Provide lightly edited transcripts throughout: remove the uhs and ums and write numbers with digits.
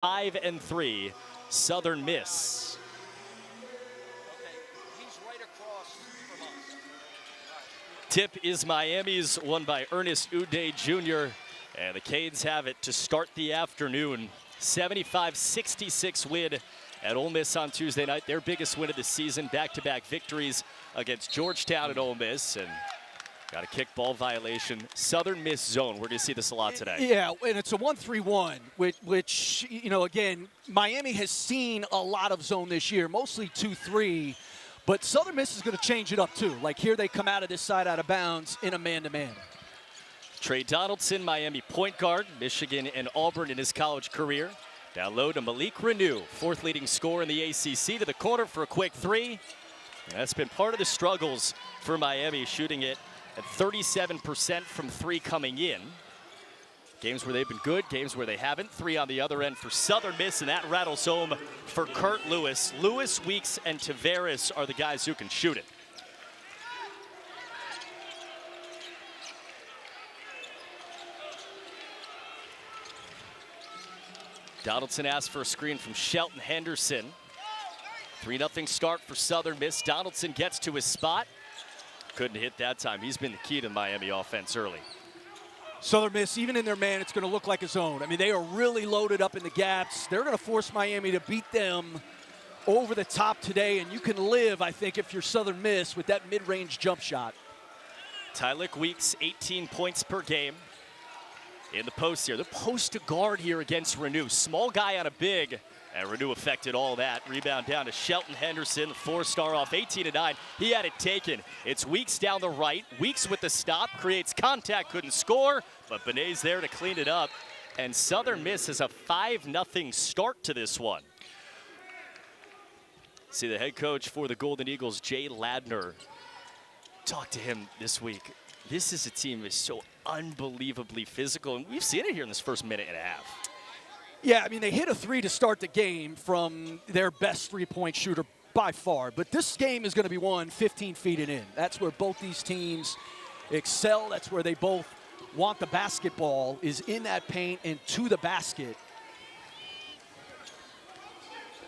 5-3 Southern Miss. Tip is Miami's, won by Ernest Uday Jr. And the Canes have it to start the afternoon. 75-66 win at Ole Miss on Tuesday night. Their biggest win of the season. Back-to-back victories against Georgetown and Ole Miss. And got a kickball violation. Southern Miss zone. Where do you see this a lot today? Yeah, and it's a 1-3-1, which, you know, again, Miami has seen a lot of zone this year, mostly 2-3. But Southern Miss is going to change it up, too. Like, here they come out of this side out of bounds in a man-to-man. Tre Donaldson, Miami point guard, Michigan and Auburn in his college career. Down low to Malik Reneau, fourth leading scorer in the ACC, to the corner for a quick three. And that's been part of the struggles for Miami, shooting it at 37% from three coming in. Games where they've been good, games where they haven't. Three on the other end for Southern Miss, and that rattles home for Kurt Lewis. Lewis, Weeks, and Tavares are the guys who can shoot it. Donaldson asked for a screen from Shelton Henderson. 3-0 start for Southern Miss. Donaldson gets to his spot. Couldn't hit that time. He's been the key to Miami offense early. Southern Miss, even in their man, it's going to look like a zone. I mean, they are really loaded up in the gaps. They're going to force Miami to beat them over the top today, and you can live, I think, if you're Southern Miss, with that mid-range jump shot. Tylik, Weeks, 18 points per game in the post here. The post to guard here against Reneau. Small guy on a big, and Reneau affected all that. Rebound down to Shelton Henderson, the four-star off 18-9. He had it taken. It's Weeks down the right. Weeks with the stop, creates contact, couldn't score, but Binet's there to clean it up. And Southern Miss has a 5-0 start to this one. See the head coach for the Golden Eagles, Jay Ladner. Talked to him this week. This is a team that is so unbelievably physical, and we've seen it here in this first minute and a half. Yeah, I mean, they hit a three to start the game from their best three-point shooter by far. But this game is going to be won 15 feet and in. That's where both these teams excel. That's where they both want the basketball, is in that paint and to the basket.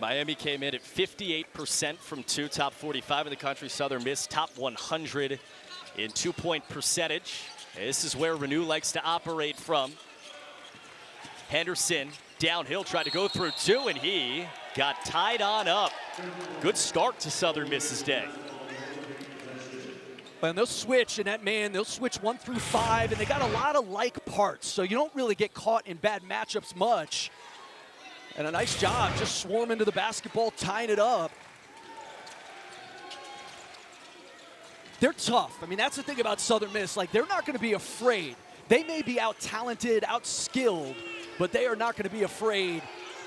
Miami came in at 58% from two, top 45 in the country. Southern Miss, top 100 in two-point percentage. This is where Reneau likes to operate from. Henderson downhill, tried to go through two, and he got tied on up. Good start to Southern Miss's day. And they'll switch in that man. They'll switch 1 through 5, and they got a lot of like parts, so you don't really get caught in bad matchups much. And a nice job just swarming to the basketball, tying it up. They're tough. I mean, that's the thing about Southern Miss. Like, they're not going to be afraid. They may be out-talented, out-skilled, but they are not going to be afraid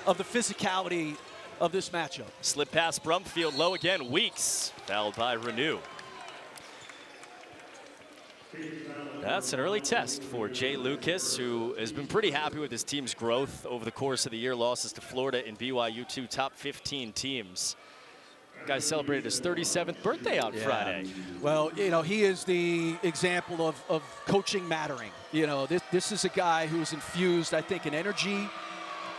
of the physicality of this matchup. Slip past Brumfield, low again. Weeks, fouled by Reneau. That's an early test for Jay Lucas, who has been pretty happy with his team's growth over the course of the year. Losses to Florida and BYU, two top 15 teams. Guy celebrated his 37th birthday on Friday. Well, you know, he is the example of coaching mattering. You know, this is a guy who's infused, I think, an energy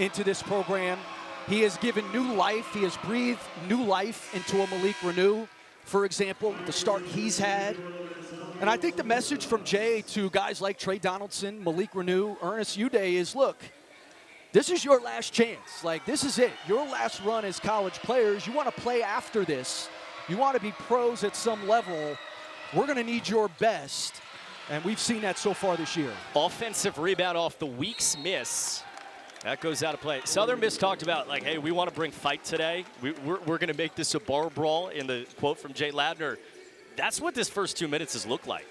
into this program. He has given new life. He has breathed new life into a Malik Reneau, for example, the start he's had. And I think the message from Jay to guys like Tre Donaldson, Malik Reneau, Ernest Uday is, look, this is your last chance. Like, this is it. Your last run as college players. You want to play after this. You want to be pros at some level. We're going to need your best. And we've seen that so far this year. Offensive rebound off the Weeks miss. That goes out of play. Southern Miss talked about, like, hey, we want to bring fight today. We're going to make this a bar brawl, in the quote from Jay Ladner. That's what this first 2 minutes has looked like.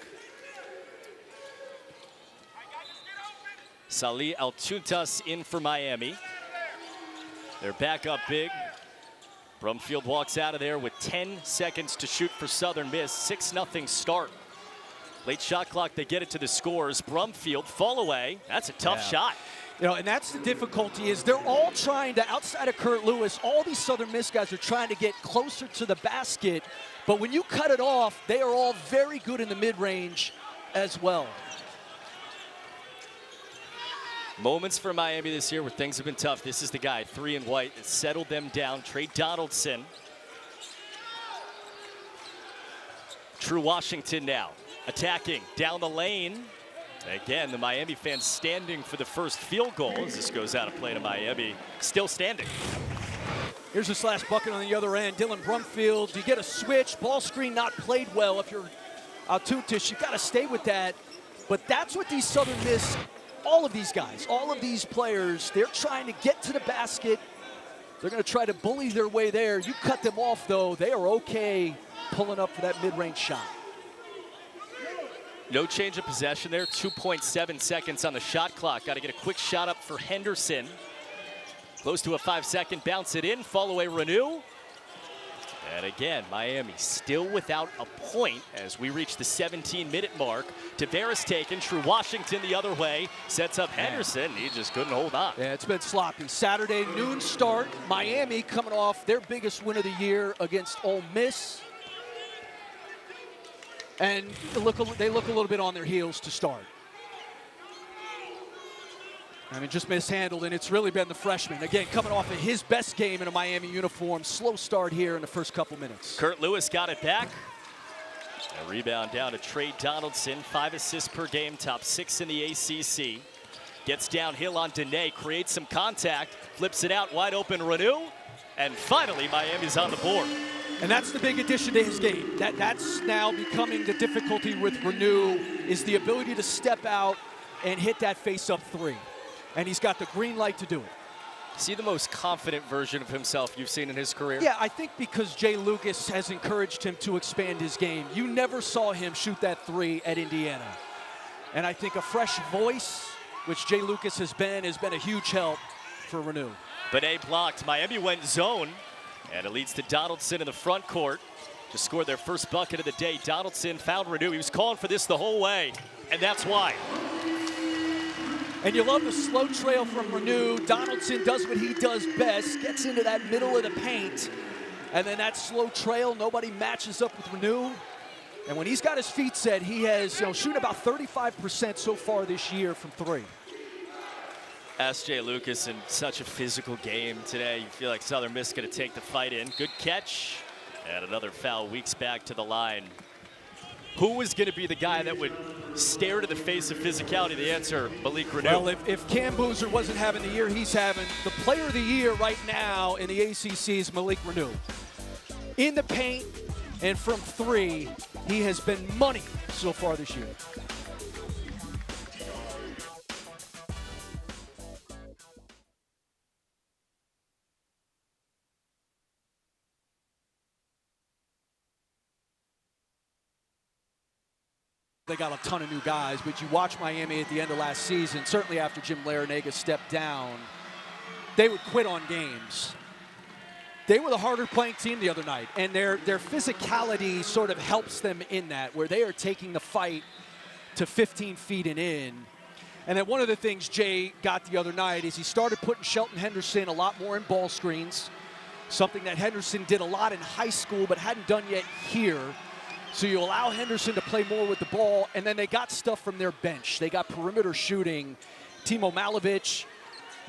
Salih Altuntas in for Miami. They're back up big. Brumfield walks out of there with 10 seconds to shoot for Southern Miss. 6-0 start. Late shot clock, they get it to the scores. Brumfield, fall away. That's a tough shot. You know, and that's the difficulty, is they're all trying to, outside of Kurt Lewis, all these Southern Miss guys are trying to get closer to the basket. But when you cut it off, they are all very good in the mid-range as well. Moments for Miami this year where things have been tough. This is the guy, 3 and white, that settled them down. Tre Donaldson. True Washington now, attacking down the lane. Again, the Miami fans standing for the first field goal as this goes out of play to Miami. Still standing. Here's this last bucket on the other end. Dylan Brumfield, you get a switch. Ball screen not played well. If you're Altutish, you got to stay with that. But that's what these Southern Miss, all of these guys, all of these players, they're trying to get to the basket. They're going to try to bully their way there. You cut them off, though. They are okay pulling up for that mid-range shot. No change of possession there. 2.7 seconds on the shot clock. Got to get a quick shot up for Henderson. Close to a 5-second bounce it in. Fall away Reneau. And again, Miami still without a point as we reach the 17-minute mark. Tavares taken. True Washington the other way. Sets up Henderson. He just couldn't hold on. Yeah, it's been sloppy. Saturday noon start. Miami coming off their biggest win of the year against Ole Miss. And they look a little bit on their heels to start. I mean, just mishandled, and it's really been the freshman. Again, coming off of his best game in a Miami uniform. Slow start here in the first couple minutes. Kurt Lewis got it back. A rebound down to Tre Donaldson. 5 assists per game, top 6 in the ACC. Gets downhill on Binet, creates some contact, flips it out, wide open Reneau. And finally, Miami's on the board. And that's the big addition to his game. That's now becoming the difficulty with Reneau, is the ability to step out and hit that face-up three. And he's got the green light to do it. Is he the most confident version of himself you've seen in his career? Yeah, I think because Jay Lucas has encouraged him to expand his game. You never saw him shoot that three at Indiana. And I think a fresh voice, which Jay Lucas has been a huge help for Reneau. Binet blocked. Miami went zone. And it leads to Donaldson in the front court. Just scored their first bucket of the day. Donaldson found Reneau. He was calling for this the whole way. And that's why. And you love the slow trail from Reneau. Donaldson does what he does best, gets into that middle of the paint. And then that slow trail, nobody matches up with Reneau. And when he's got his feet set, he has shooting about 35% so far this year from three. S.J. Lucas in such a physical game today. You feel like Southern Miss going to take the fight in. Good catch. And another foul, Weeks back to the line. Who was going to be the guy that would stare to the face of physicality? The answer, Malik Reneau. Well, if Cam Boozer wasn't having the year he's having, the player of the year right now in the ACC is Malik Reneau. In the paint and from three, he has been money so far this year. They got a ton of new guys, but you watch Miami at the end of last season, certainly after Jim Larinaga stepped down, they would quit on games. They were the harder playing team the other night, and their physicality sort of helps them in that, where they are taking the fight to 15 feet and in. And then one of the things Jay got the other night is he started putting Shelton Henderson a lot more in ball screens, something that Henderson did a lot in high school but hadn't done yet here. So you allow Henderson to play more with the ball, and then they got stuff from their bench. They got perimeter shooting. Timotej Malovec,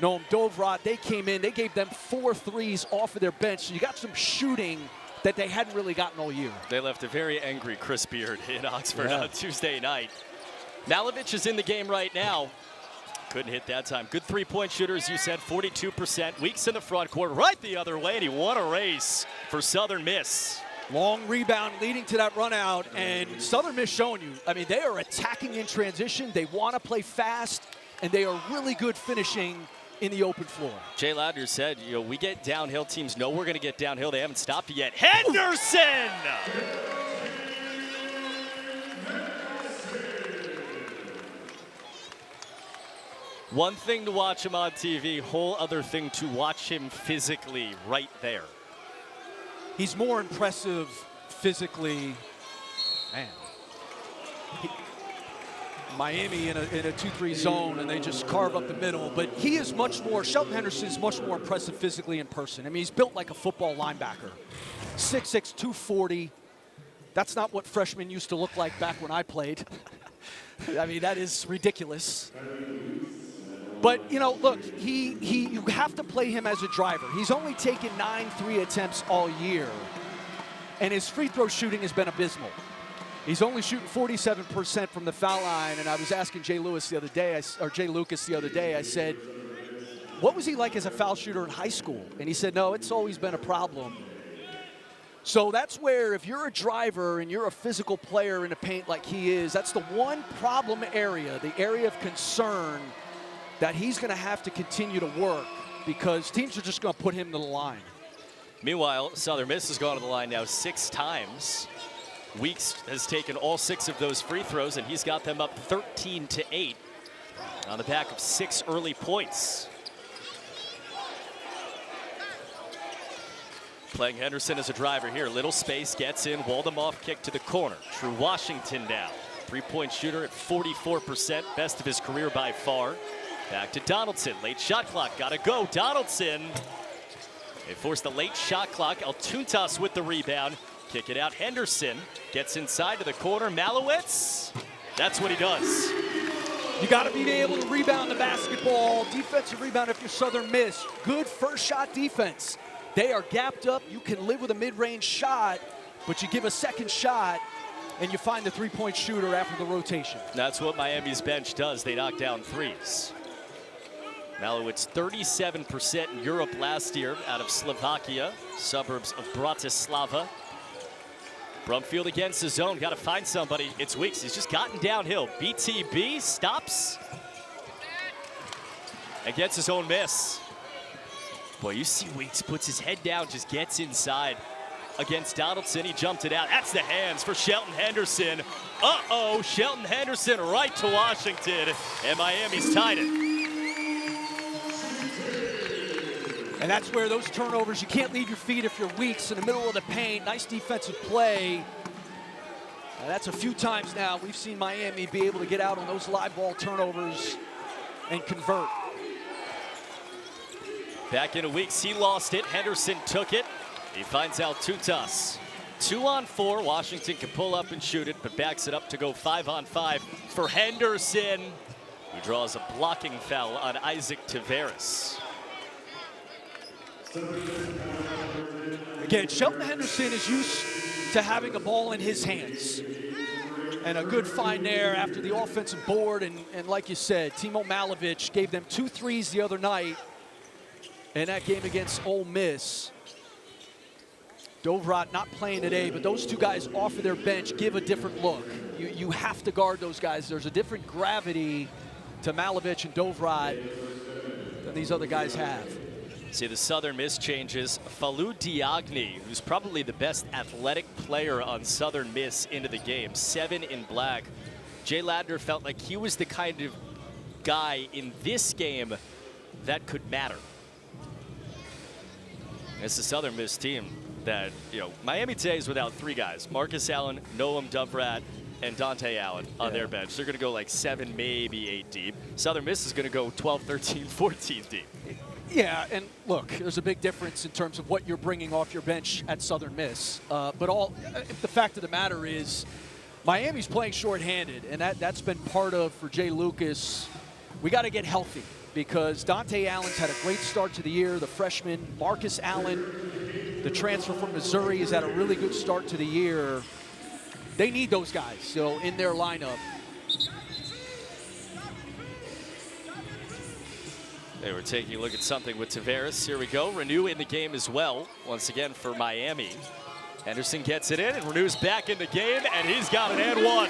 Noam Dovrat, they came in. They gave them 4 threes off of their bench. So you got some shooting that they hadn't really gotten all year. They left a very angry Chris Beard in Oxford on Tuesday night. Malovec is in the game right now. Couldn't hit that time. Good three-point shooter, as you said, 42%. Weeks in the front court, right the other way, and he won a race for Southern Miss. Long rebound leading to that run out, and Southern Miss showing you, I mean, they are attacking in transition. They want to play fast, and they are really good finishing in the open floor. Jay Ladner said, we get downhill. Teams know we're going to get downhill. They haven't stopped it yet. Henderson! One thing to watch him on TV, whole other thing to watch him physically right there. He's more impressive physically. Man. Miami in a 2-3 zone, and they just carve up the middle. But he is much more, Shelton Henderson is much more impressive physically in person. I mean, he's built like a football linebacker. 6'6", 240. That's not what freshmen used to look like back when I played. I mean, that is ridiculous. But, you know, look, you have to play him as a driver. He's only taken 9 3 attempts all year, and his free throw shooting has been abysmal. He's only shooting 47% from the foul line, and I was asking Jay Lucas the other day, I said, what was he like as a foul shooter in high school? And he said, no, it's always been a problem. So that's where, if you're a driver and you're a physical player in the paint like he is, that's the one problem area, the area of concern that he's going to have to continue to work, because teams are just going to put him to the line. Meanwhile, Southern Miss has gone to the line now 6 times. Weeks has taken all 6 of those free throws, and he's got them up 13-8 on the back of 6 early points. Playing Henderson as a driver here. Little space, gets in, walled him off, kick to the corner. True Washington now. 3-point shooter at 44%, best of his career by far. Back to Donaldson, late shot clock, gotta go. Donaldson, they force the late shot clock. Altuntas with the rebound. Kick it out, Henderson gets inside to the corner. Malovec, that's what he does. You got to be able to rebound the basketball. Defensive rebound if you're Southern Miss. Good first shot defense. They are gapped up. You can live with a mid-range shot, but you give a second shot, and you find the 3-point shooter after the rotation. That's what Miami's bench does. They knock down threes. Malovec 37% in Europe last year out of Slovakia, suburbs of Bratislava. Brumfield against his zone, got to find somebody. It's Weeks, he's just gotten downhill. BTB stops and gets his own miss. Boy, you see Weeks puts his head down, just gets inside against Donaldson. He jumped it out. That's the hands for Shelton Henderson. Uh-oh, Shelton Henderson right to Washington, and Miami's tied it. And that's where those turnovers, you can't leave your feet if you're Weeks in the middle of the paint. Nice defensive play. That's a few times now we've seen Miami be able to get out on those live ball turnovers and convert. Back into Weeks, he lost it. Henderson took it. He finds Altuntas. 2-on-4, Washington can pull up and shoot it, but backs it up to go 5-on-5 for Henderson. He draws a blocking foul on Isaac Taveras. Again, Shelton Henderson is used to having a ball in his hands. And a good find there after the offensive board. And like you said, Timotej Malovec gave them 2 threes the other night in that game against Ole Miss. Dovrat not playing today, but those 2 guys off of their bench give a different look. You have to guard those guys. There's a different gravity to Malovec and Dovrat than these other guys have. See the Southern Miss changes. Falou Diagne, who's probably the best athletic player on Southern Miss, into the game. 7 in black. Jay Ladner felt like he was the kind of guy in this game that could matter. It's the Southern Miss team that, you know, Miami today is without 3 guys. Marcus Allen, Noam Dovrat, and Dante Allen on their bench. They're going to go like 7, maybe 8 deep. Southern Miss is going to go 12, 13, 14 deep. Yeah, and look, there's a big difference in terms of what you're bringing off your bench at Southern Miss. But the fact of the matter is, Miami's playing shorthanded, and that's been part of, for Jay Lucas, we got to get healthy, because Dante Allen's had a great start to the year, the freshman. Marcus Allen, the transfer from Missouri, has had a really good start to the year. They need those guys, in their lineup. They were taking a look at something with Taveras. Here we go. Reneau in the game as well, once again for Miami. Henderson gets it in, and Renew's back in the game, and he's got an and one.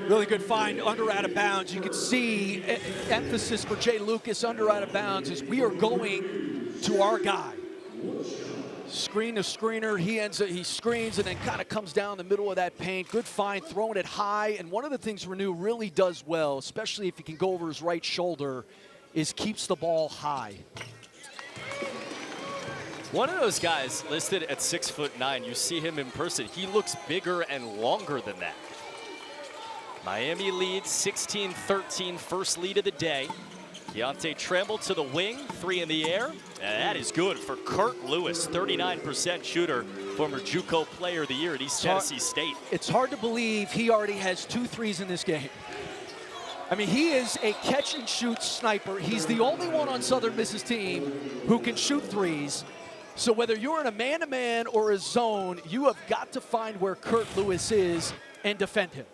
Really good find, under out of bounds. You can see emphasis for Jay Lucas, under out of bounds, is we are going to our guy. Screen to screener, he screens and then kind of comes down the middle of that paint. Good find, throwing it high. And one of the things Reneau really does well, especially if he can go over his right shoulder, is keeps the ball high. One of those guys listed at 6'9". You see him in person, he looks bigger and longer than that. Miami leads 16-13, first lead of the day. Keontae Tremble to the wing, 3 in the air. And that is good for Kurt Lewis, 39% shooter, former JUCO Player of the Year at East Tennessee State. It's hard to believe he already has 2 threes in this game. I mean, he is a catch-and-shoot sniper. He's the only one on Southern Miss's team who can shoot threes. So whether you're in a man-to-man or a zone, you have got to find where Kurt Lewis is and defend him.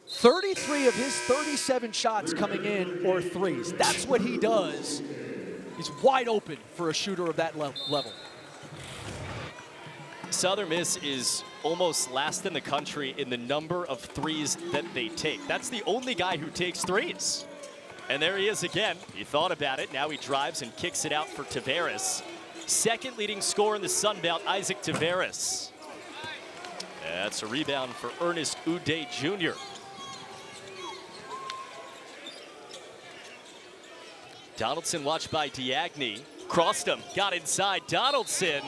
33 of his 37 shots coming in are threes. That's what he does. He's wide open for a shooter of that level. Southern Miss is almost last in the country in the number of threes that they take. That's the only guy who takes threes. And there he is again. He thought about it. Now he drives and kicks it out for Tavares. Second leading scorer in the Sun Belt, Isaac Tavares. That's a rebound for Ernest Uday Jr. Donaldson watched by Djahi. Crossed him, got inside. Donaldson,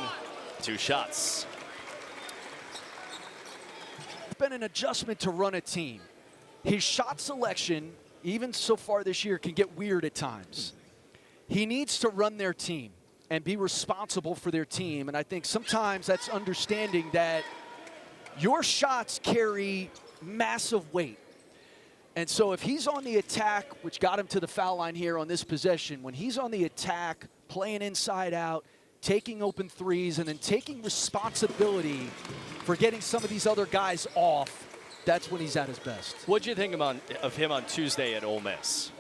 2 shots. Been an adjustment to run a team. His shot selection, even so far this year, can get weird at times. He needs to run their team and be responsible for their team. And I think sometimes that's understanding that your shots carry massive weight. And so if he's on the attack, which got him to the foul line here on this possession, when he's on the attack, playing inside out, taking open threes, and then taking responsibility for getting some of these other guys off, that's when he's at his best. What'd you think of him on Tuesday at Ole Miss?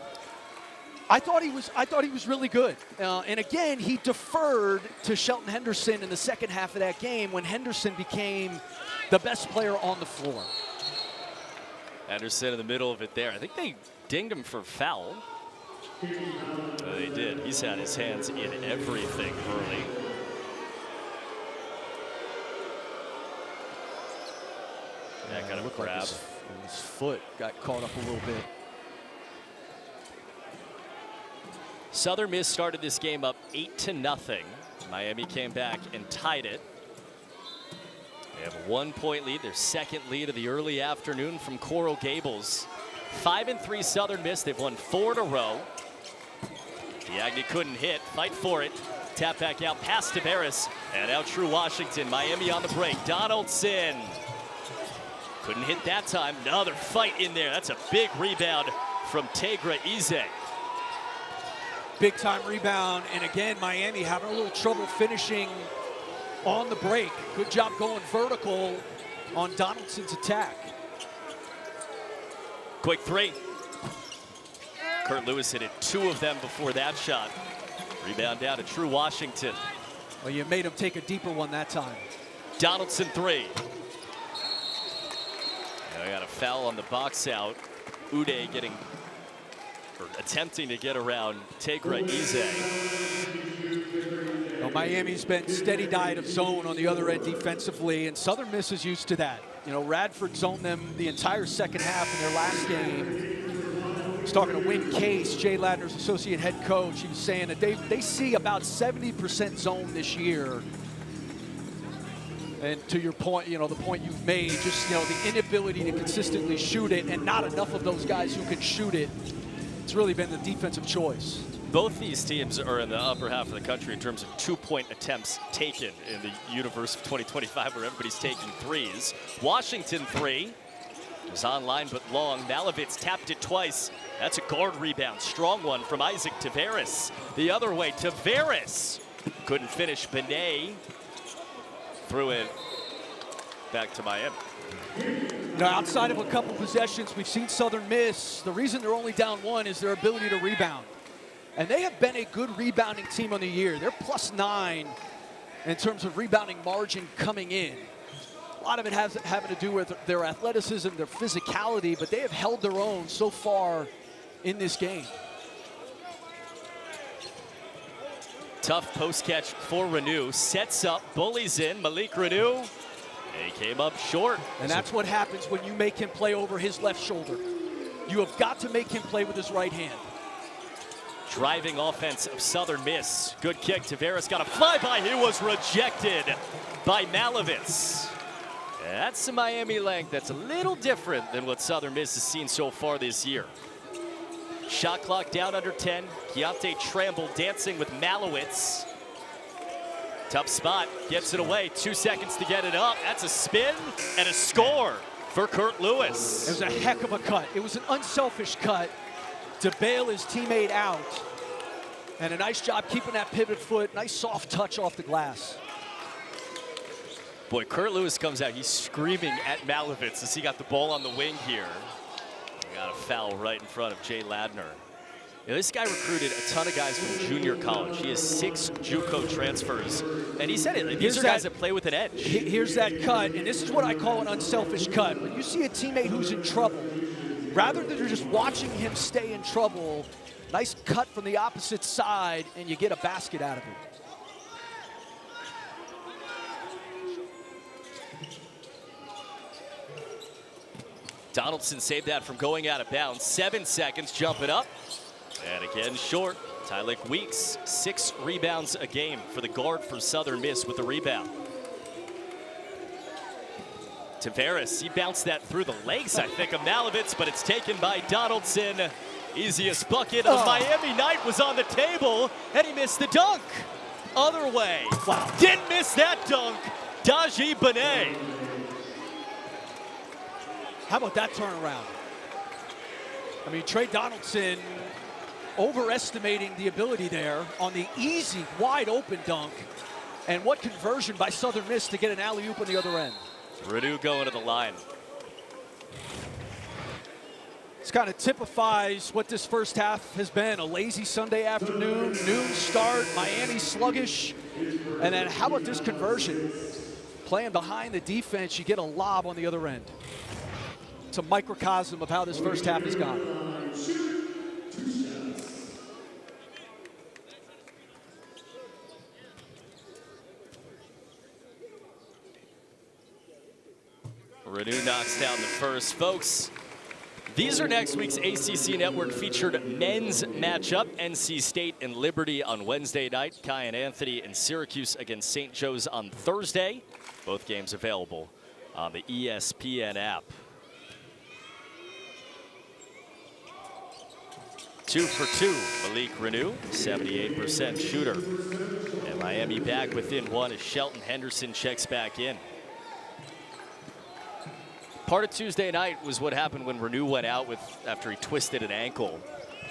I thought he was really good. And again, he deferred to Shelton Henderson in the second half of that game when Henderson became the best player on the floor. Henderson in the middle of it there. I think they dinged him for foul. They did. He's had his hands in everything early. That kind of grab. Like his foot got caught up a little bit. Southern Miss started this game up 8-0. Miami came back and tied it. They have a 1-point lead, their second lead of the early afternoon from Coral Gables. 5-3 Southern Miss, they've won 4 in a row. Djahi couldn't hit, fight for it. Tap back out past Tavares, and now True Washington. Miami on the break, Donaldson. Couldn't hit that time, another fight in there. That's a big rebound from Tegra Ize. Big time rebound, and again, Miami having a little trouble finishing on the break. Good job going vertical on Donaldson's attack. Quick 3. Kurt Lewis hit it 2 of them before that shot. Rebound down to True Washington. Well, you made him take a deeper one that time. Donaldson 3. Now I got a foul on the box out. Uday attempting to get around Tegra Ize. Well, Miami's been steady diet of zone on the other end defensively, and Southern Miss is used to that. You know, Radford zoned them the entire second half in their last game. I was talking to Win Case, Jay Ladner's associate head coach. He was saying that they see about 70% zone this year. And to your point, you know, the point you've made, just, you know, the inability to consistently shoot it and not enough of those guys who can shoot it. It's really been the defensive choice. Both these teams are in the upper half of the country in terms of 2-point attempts taken in the universe of 2025 where everybody's taking threes. Washington 3 was online but long. Malovec tapped it twice. That's a guard rebound. Strong one from Isaac Tavares. The other way, Tavares couldn't finish. Binet threw it back to Miami. Now, outside of a couple possessions, we've seen Southern Miss. The reason they're only down 1 is their ability to rebound. And they have been a good rebounding team on the year. They're +9 in terms of rebounding margin coming in. A lot of it has having to do with their athleticism, their physicality, but they have held their own so far in this game. Tough post catch for Reneau. Sets up, bullies in. Malik Reneau. He came up short. And that's what happens when you make him play over his left shoulder. You have got to make him play with his right hand. Driving offense of Southern Miss. Good kick. Tavares got a flyby. He was rejected by Malovec. That's some Miami length that's a little different than what Southern Miss has seen so far this year. Shot clock down under 10. Keontae Tramble dancing with Malowec. Tough spot, gets it away. 2 seconds to get it up. That's a spin and a score for Kurt Lewis. It was a heck of a cut. It was an unselfish cut to bail his teammate out. And a nice job keeping that pivot foot. Nice soft touch off the glass. Boy, Kurt Lewis comes out. He's screaming at Malovec as he got the ball on the wing here. Got a foul right in front of Jay Ladner. This guy recruited a ton of guys from junior college. He has 6 JUCO transfers. And he said it, these are guys that play with an edge. Here's that cut, and this is what I call an unselfish cut. When you see a teammate who's in trouble, rather than just watching him stay in trouble, nice cut from the opposite side, and you get a basket out of it. Donaldson saved that from going out of bounds. 7 seconds, jump it up. And again, short. Tylik Weeks, 6 rebounds a game for the guard for Southern Miss with the rebound. Tavares, he bounced that through the legs, I think, of Malovec, but it's taken by Donaldson. Easiest bucket of Miami night was on the table, and he missed the dunk. Other way. Wow. Didn't miss that dunk. Djahi Binet. How about that turnaround? I mean, Tre Donaldson overestimating the ability there on the easy, wide open dunk. And what conversion by Southern Miss to get an alley-oop on the other end. Reneau going to the line. This kind of typifies what this first half has been. A lazy Sunday afternoon, noon start, Miami sluggish. And then how about this conversion? Playing behind the defense, you get a lob on the other end. It's a microcosm of how this first half has gone. Reneau knocks down the first. Folks, these are next week's ACC Network featured men's matchup. NC State and Liberty on Wednesday night. Kai and Anthony and Syracuse against St. Joe's on Thursday. Both games available on the ESPN app. 2 for 2, Malik Reneau, 78% shooter. And Miami back within 1 as Shelton Henderson checks back in. Part of Tuesday night was what happened when Reneau went out after he twisted an ankle.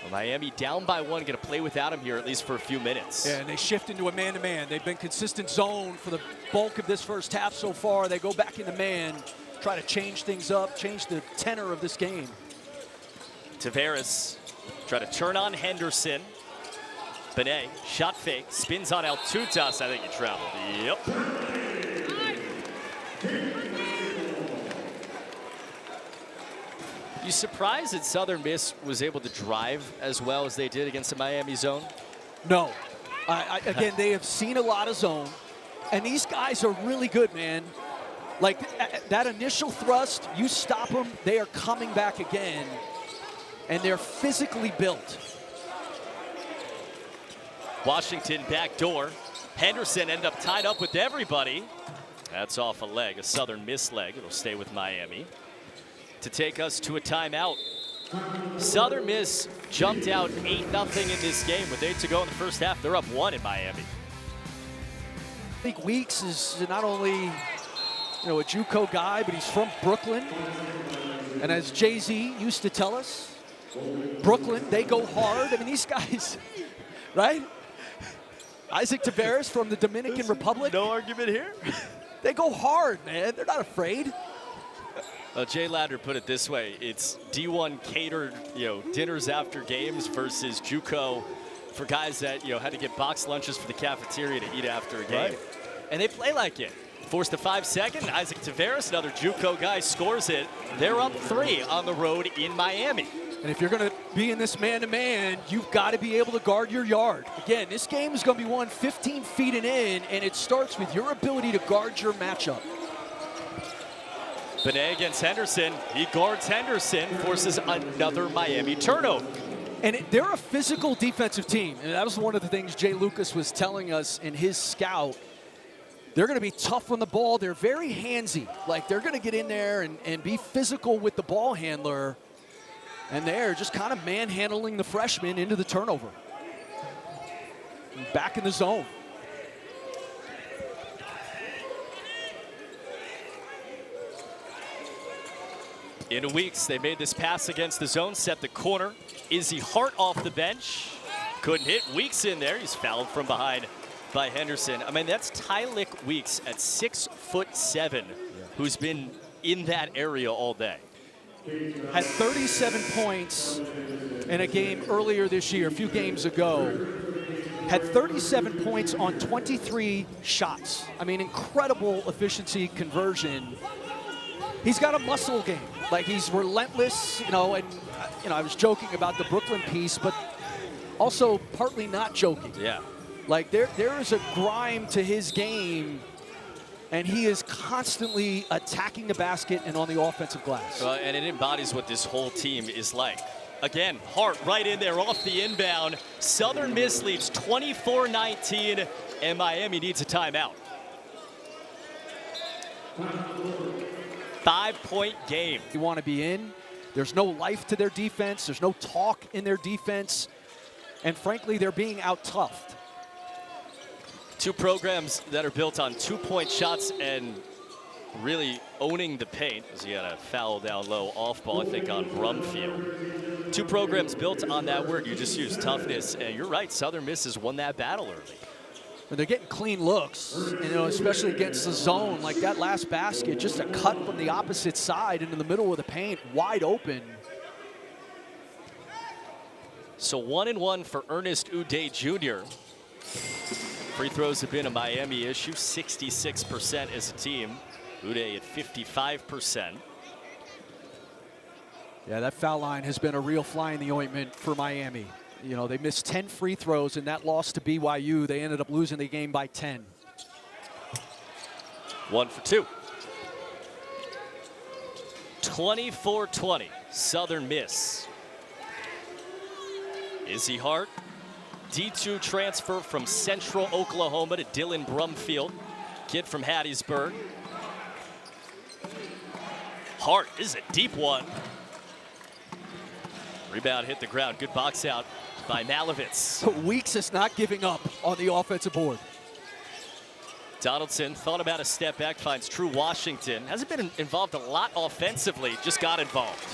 Well, Miami down by 1, going to play without him here at least for a few minutes. Yeah, and they shift into a man-to-man. They've been consistent zone for the bulk of this first half so far. They go back into man, try to change things up, change the tenor of this game. Tavares try to turn on Henderson. Binet, shot fake, spins on Altutas. I think he traveled. Yep. You surprised that Southern Miss was able to drive as well as they did against the Miami zone? No. Again, they have seen a lot of zone, and these guys are really good, man. Like that initial thrust, you stop them, they are coming back again, and they're physically built. Washington backdoor. Henderson ended up tied up with everybody. That's off a leg, a Southern Miss leg. It'll stay with Miami. To take us to a timeout. Southern Miss jumped out 8-0 in this game with 8 to go in the first half. They're up 1 in Miami. I think Weeks is not only a JUCO guy, but he's from Brooklyn. And as Jay-Z used to tell us, Brooklyn, they go hard. I mean, these guys, right? Isaac Tavares from the Dominican Republic. No argument here. They go hard, man. They're not afraid. Jay Ladner put it this way: it's D1 catered, dinners after games versus JUCO for guys that had to get box lunches for the cafeteria to eat after a game, and they play like it. Forced a 5-second. Isaac Tavares, another JUCO guy, scores it. They're up 3 on the road in Miami. And if you're going to be in this man-to-man, you've got to be able to guard your yard. Again, this game is going to be won 15 feet and in, and it starts with your ability to guard your matchup. Binet against Henderson. He guards Henderson, forces another Miami turnover. And they're a physical defensive team. And that was one of the things Jay Lucas was telling us in his scout. They're going to be tough on the ball. They're very handsy. Like, they're going to get in there and be physical with the ball handler. And they're just kind of manhandling the freshman into the turnover. Back in the zone. In Weeks, they made this pass against the zone, set the corner. Izzy Hart off the bench. Couldn't hit. Weeks in there. He's fouled from behind by Henderson. I mean, that's Tylik Weeks at 6'7", who's been in that area all day. Had 37 points in a game earlier this year, a few games ago. Had 37 points on 23 shots. I mean, incredible efficiency conversion. He's got a muscle game. Like, he's relentless, you know, and, you know, I was joking about the Brooklyn piece, but also partly not joking. Yeah. Like, there is a grime to his game, and he is constantly attacking the basket and on the offensive glass. And it embodies what this whole team is like. Again, Hart right in there off the inbound. Southern Miss leads 24-19, and Miami needs a timeout. 5-point game. You want to be in. There's no life to their defense. There's no talk in their defense. And frankly, they're being out-toughed. Two programs that are built on two-point shots and really owning the paint, as he had a foul down low off ball, I think, on Brumfield. Two programs built on that word you just used, toughness. And you're right, Southern Miss has won that battle early. And they're getting clean looks, you know, especially against the zone. Like that last basket, just a cut from the opposite side into the middle of the paint, wide open. So 1-1 for Ernest Uday Jr. Free throws have been a Miami issue, 66% as a team. Uday at 55%. Yeah, that foul line has been a real fly in the ointment for Miami. You know, they missed 10 free throws in that loss to BYU. They ended up losing the game by 10. 1 for 2. 24-20, Southern Miss. Izzy Hart, D2 transfer from Central Oklahoma to Dylan Brumfield, kid from Hattiesburg. Hart, this is a deep one. Rebound hit the ground, good box out by Malovec. Weeks is not giving up on the offensive board. Donaldson thought about a step back, finds True Washington. Hasn't been involved a lot offensively, just got involved.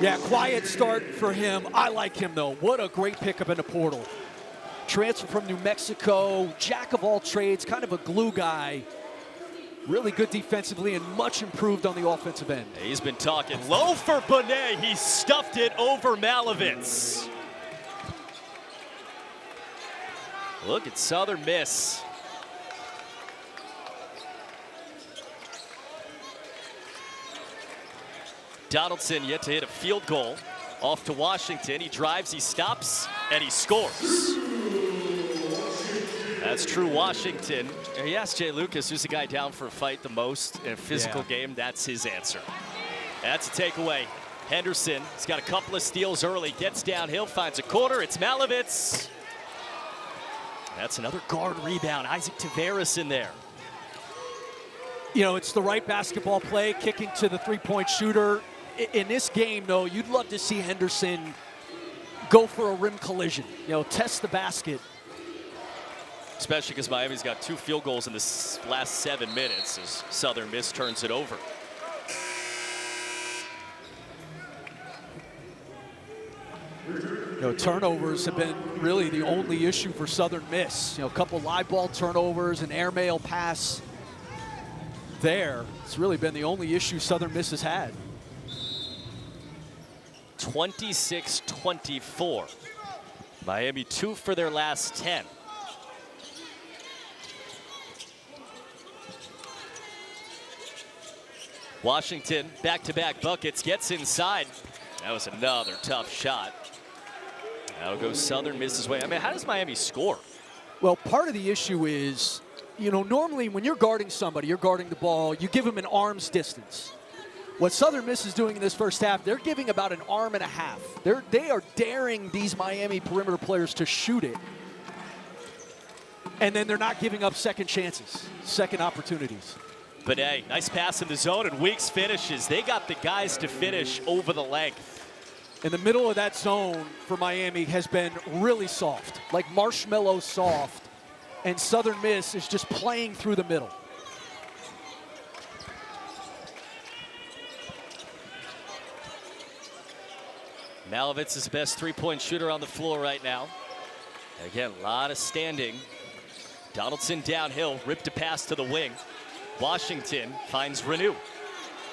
Yeah, quiet start for him. I like him, though. What a great pickup in the portal. Transfer from New Mexico, jack of all trades, kind of a glue guy. Really good defensively and much improved on the offensive end. He's been talking low for Binet. He stuffed it over Malovec. Look at Southern Miss. Donaldson yet to hit a field goal. Off to Washington. He drives, he stops, and he scores. That's True Washington. He asked Jay Lucas, who's the guy down for a fight the most in a physical game. That's his answer. That's a takeaway. Henderson, he's got a couple of steals early, gets downhill, finds a corner. It's Malovec. That's another guard rebound. Isaac Taveras in there. You know, it's the right basketball play, kicking to the three-point shooter. In this game, though, you'd love to see Henderson go for a rim collision, you know, test the basket. Especially because Miami's got 2 field goals in the last 7 minutes as Southern Miss turns it over. You know, turnovers have been really the only issue for Southern Miss. You know, a couple live ball turnovers, an airmail pass there. It's really been the only issue Southern Miss has had. 26-24. Miami 2 for their last 10. Washington, back-to-back buckets, gets inside. That was another tough shot. That'll go Southern Miss's way. I mean, how does Miami score? Well, part of the issue is, you know, normally when you're guarding somebody, you're guarding the ball, you give them an arm's distance. What Southern Miss is doing in this first half, they're giving about an arm and a half. They are daring these Miami perimeter players to shoot it. And then they're not giving up second chances, second opportunities. Binet, nice pass in the zone, and Weeks finishes. They got the guys to finish over the length. In the middle of that zone for Miami has been really soft, like marshmallow soft, and Southern Miss is just playing through the middle. Malovec is the best three-point shooter on the floor right now. Again, a lot of standing. Donaldson downhill, ripped a pass to the wing. Washington finds Reneau.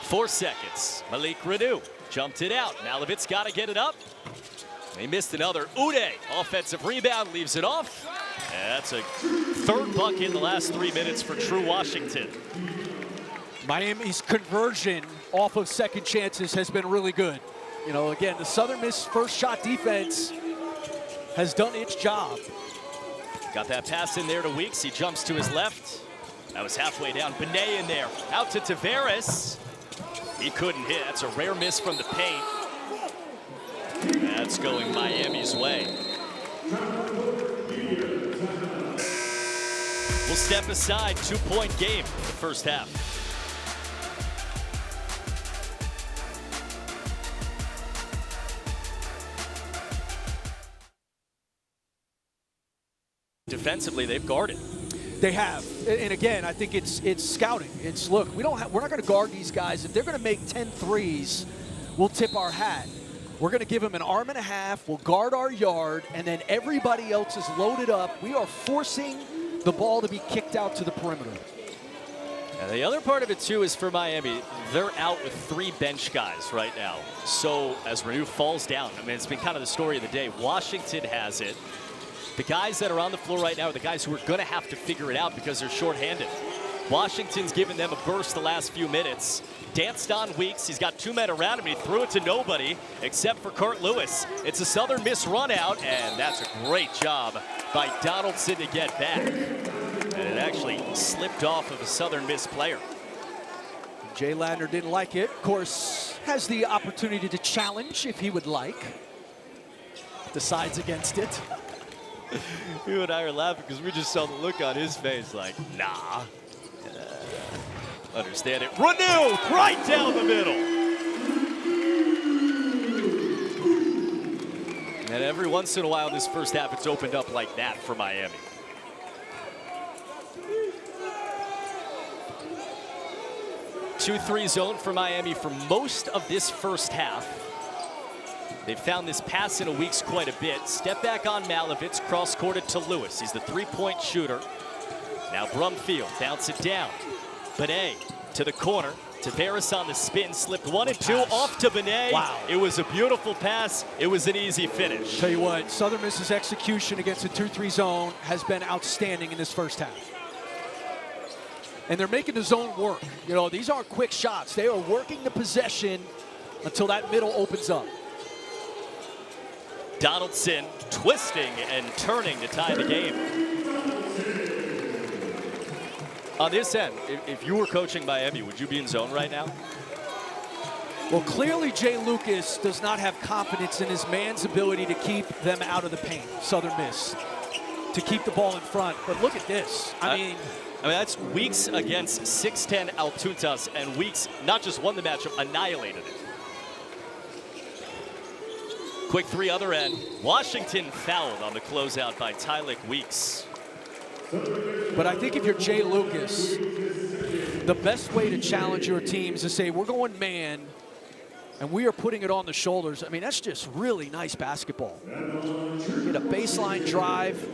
4 seconds. Malik Reneau jumped it out. Malovec got to get it up. They missed another. Uday, offensive rebound, leaves it off. And that's a third bucket in the last 3 minutes for True Washington. Miami's conversion off of second chances has been really good. You know, again, the Southern Miss first shot defense has done its job. Got that pass in there to Weeks. He jumps to his left. That was halfway down. Binet in there. Out to Tavares. He couldn't hit. That's a rare miss from the paint. That's going Miami's way. We'll step aside. 2-point game in the first half. Defensively, they've guarded. They have, and again, I think it's scouting. It's, look, we're not going to guard these guys. If they're going to make 10 threes, we'll tip our hat. We're going to give them an arm and a half. We'll guard our yard, and then everybody else is loaded up. We are forcing the ball to be kicked out to the perimeter. And the other part of it, too, is for Miami, they're out with 3 bench guys right now. So as Reneau falls down, I mean, it's been kind of the story of the day. Washington has it. The guys that are on the floor right now are the guys who are going to have to figure it out because they're shorthanded. Washington's given them a burst the last few minutes. Danced on Weeks. He's got 2 men around him. He threw it to nobody except for Kurt Lewis. It's a Southern Miss run out, and that's a great job by Donaldson to get back. And it actually slipped off of a Southern Miss player. Jay Ladner didn't like it. Of course, has the opportunity to challenge if he would like. Decides against it. You and I are laughing because we just saw the look on his face like, nah. Understand it. Reneau right down the middle. And every once in a while in this first half, it's opened up like that for Miami. Two-three zone for Miami for most of this first half. They've found this pass in a Weeks quite a bit. Step back on Malovec, cross-courted to Lewis. He's the three-point shooter. Now Brumfield, bounce it down. Binet to the corner. Tavares on the spin, slipped 1 and 2 off to Binet. Wow. It was a beautiful pass. It was an easy finish. Tell you what, Southern Miss's execution against the 2-3 zone has been outstanding in this first half. And they're making the zone work. You know, these aren't quick shots. They are working the possession until that middle opens up. Donaldson twisting and turning to tie the game. On this end, if you were coaching Miami, would you be in zone right now? Well, clearly Jay Lucas does not have confidence in his man's ability to keep them out of the paint, Southern Miss, to keep the ball in front. But look at this. I mean, that's Weeks against 6'10" Altutas, and Weeks not just won the matchup, annihilated it. Quick three, other end. Washington fouled on the closeout by Tylik. Weeks. But I think if you're Jay Lucas, the best way to challenge your team is to say, we're going man, and we are putting it on the shoulders. I mean, that's just really nice basketball. Get a baseline drive,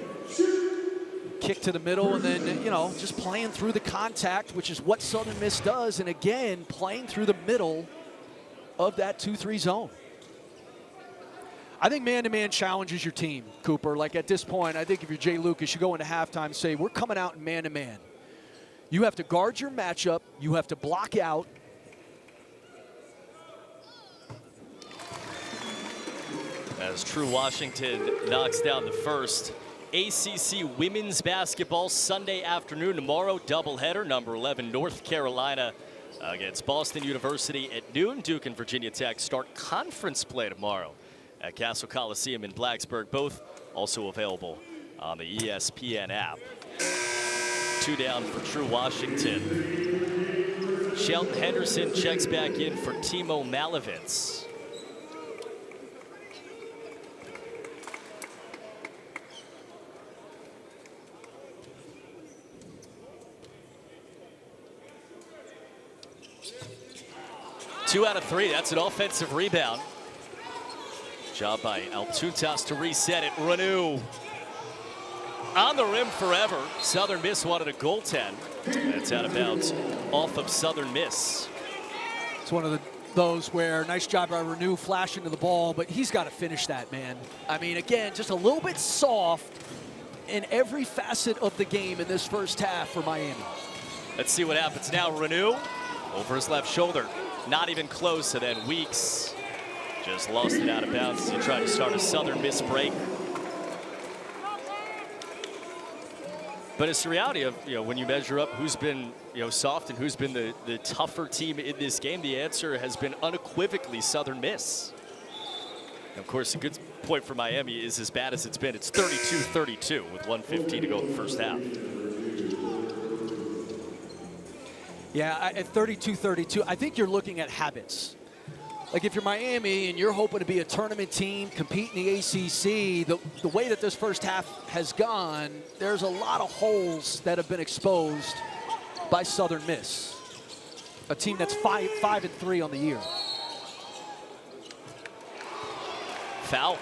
kick to the middle, and then, you know, just playing through the contact, which is what Southern Miss does, and again, playing through the middle of that 2-3 zone. I think man-to-man challenges your team, Cooper. Like at this point, I think if you're Jay Lucas, you go into halftime and say, we're coming out in man-to-man. You have to guard your matchup. You have to block out. As True Washington knocks down the first. ACC women's basketball Sunday afternoon. Tomorrow, doubleheader. Number 11, North Carolina against Boston University at noon. Duke and Virginia Tech start conference play tomorrow at Castle Coliseum in Blacksburg. Both also available on the ESPN app. 2 down for True Washington. Shelton Henderson checks back in for Timotej Malovec. Two out of three. That's an offensive rebound. Job by Altutas to reset it. Reneau on the rim forever. Southern Miss wanted a goaltend. That's out of bounds off of Southern Miss. It's one of those where nice job by Reneau flashing to the ball, but he's got to finish that, man. I mean, again, just a little bit soft in every facet of the game in this first half for Miami. Let's see what happens now. Reneau over his left shoulder. Not even close, and then Weeks just lost it out of bounds to try to start a Southern Miss break. But it's the reality of, when you measure up who's been, soft and who's been the tougher team in this game, the answer has been unequivocally Southern Miss. And of course, a good point for Miami is as bad as it's been. It's 32-32 with 1:15 to go in the first half. Yeah, at 32-32, I think you're looking at habits. Like if you're Miami and you're hoping to be a tournament team, compete in the ACC, the way that this first half has gone, there's a lot of holes that have been exposed by Southern Miss, a team that's 5-3 on the year. Foul,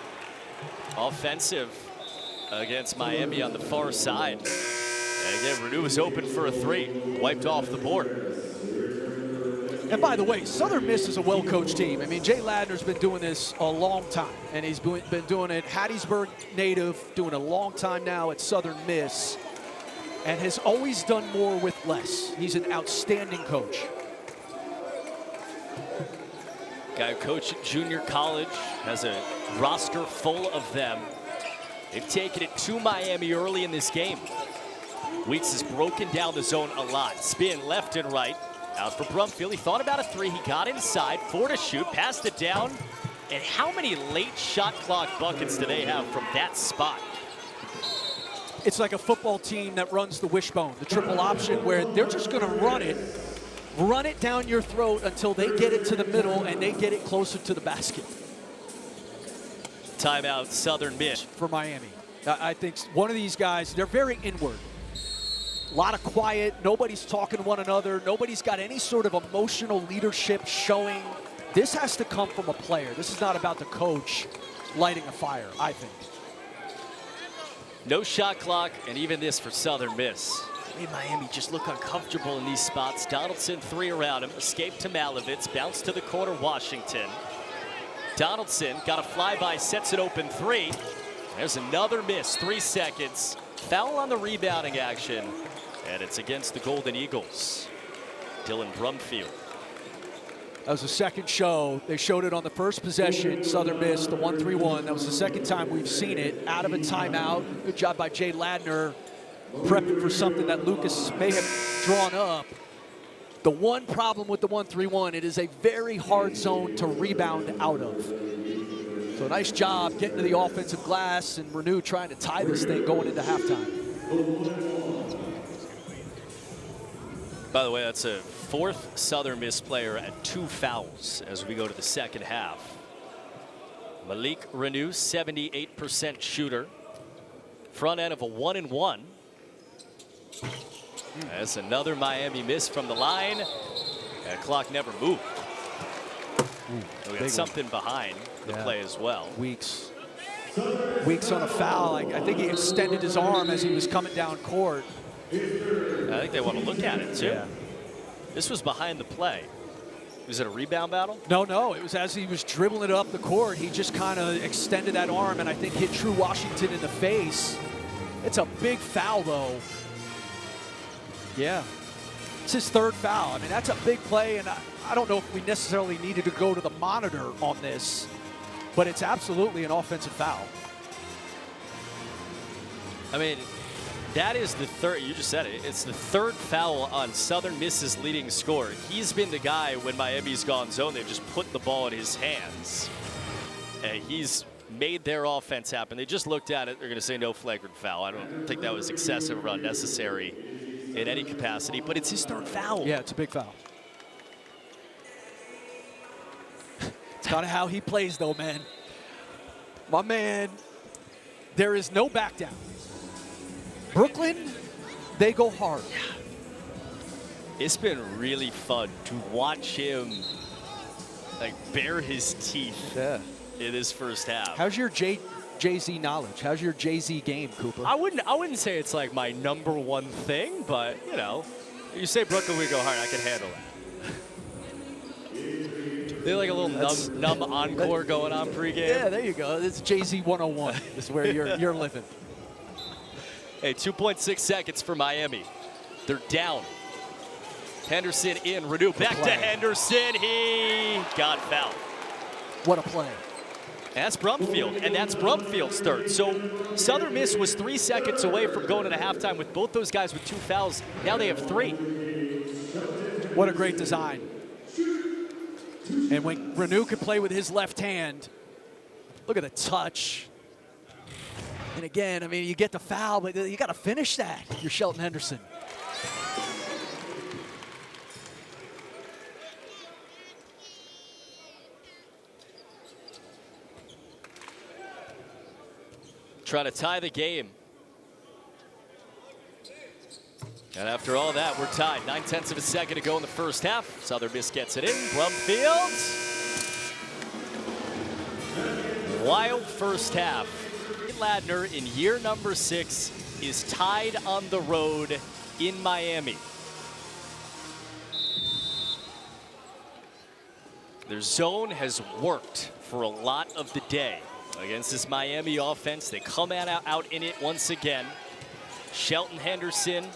offensive against Miami on the far side. And again, Reneau was open for a three, wiped off the board. And by the way, Southern Miss is a well-coached team. I mean, Jay Ladner's been doing this a long time, and he's been doing it, Hattiesburg native, doing a long time now at Southern Miss, and has always done more with less. He's an outstanding coach. Guy who coached at junior college, has a roster full of them. They've taken it to Miami early in this game. Weeks has broken down the zone a lot. Spin left and right. Out for Brumfield. He thought about a three. He got inside. 4 to shoot. Passed it down. And how many late shot clock buckets do they have from that spot? It's like a football team that runs the wishbone, the triple option, where they're just going to run it down your throat until they get it to the middle and they get it closer to the basket. Timeout, Southern Miss. For Miami. I think one of these guys, they're very inward. A lot of quiet, nobody's talking to one another, nobody's got any sort of emotional leadership showing. This has to come from a player. This is not about the coach lighting a fire, I think. No shot clock, and even this for Southern Miss. Made Miami just look uncomfortable in these spots. Donaldson, 3 around him, escaped to Malovec, bounced to the corner, Washington. Donaldson got a flyby, sets it open 3. There's another miss, 3 seconds. Foul on the rebounding action. And it's against the Golden Eagles. Dylan Brumfield. That was the second show. They showed it on the first possession. Southern Miss, the 1-3-1. That was the second time we've seen it out of a timeout. Good job by Jay Ladner, prepping for something that Lucas may have drawn up. The one problem with the 1-3-1, it is a very hard zone to rebound out of. So nice job getting to the offensive glass, and Reneau trying to tie this thing going into halftime. By the way, that's a 4th Southern Miss player at 2 fouls as we go to the second half. Malik Reneau, 78% shooter. Front end of a 1-and-1. That's another Miami miss from the line. That clock never moved. We got something behind the play as well. Weeks on a foul. I think he extended his arm as he was coming down court. I think they want to look at it too. Yeah. This was behind the play. Was it a rebound battle? No. It was as he was dribbling it up the court. He just kind of extended that arm and I think hit True Washington in the face. It's a big foul though. Yeah. It's his 3rd foul. I mean, that's a big play, and I don't know if we necessarily needed to go to the monitor on this, but it's absolutely an offensive foul. I mean, that is the 3rd, you just said it, it's the 3rd foul on Southern Miss's leading scorer. He's been the guy when Miami's gone zone, they've just put the ball in his hands. And he's made their offense happen. They just looked at it, they're gonna say no flagrant foul. I don't think that was excessive or unnecessary in any capacity, but it's his 3rd foul. Yeah, it's a big foul. kind of how he plays, though, man. My man, there is no back down. Brooklyn, they go hard. It's been really fun to watch him like bare his teeth in this first half. How's your Jay-Z knowledge? How's your Jay-Z game, Cooper? I wouldn't say it's like my #1 thing, but you know, you say Brooklyn, we go hard. I can handle it. They're like a little numb encore going on pregame. Yeah, there you go. It's Jay-Z 101. This is where you're living. Hey, 2.6 seconds for Miami. They're down. Henderson in. Reneau back to Henderson. He got fouled. What a play. That's Brumfield, and that's Brumfield's third. So Southern Miss was 3 seconds away from going into halftime with both those guys with 2 fouls. Now they have 3. What a great design. And when Reneau could play with his left hand, look at the touch. And again, I mean, you get the foul, but you got to finish that. You're Shelton Henderson. Trying to tie the game. And after all that, we're tied. 9/10 of a second to go in the first half. Southern Miss gets it in. Brumfield. Wild first half. Ladner in year number 6 is tied on the road in Miami. Their zone has worked for a lot of the day against this Miami offense. They come out in it once again. Shelton Henderson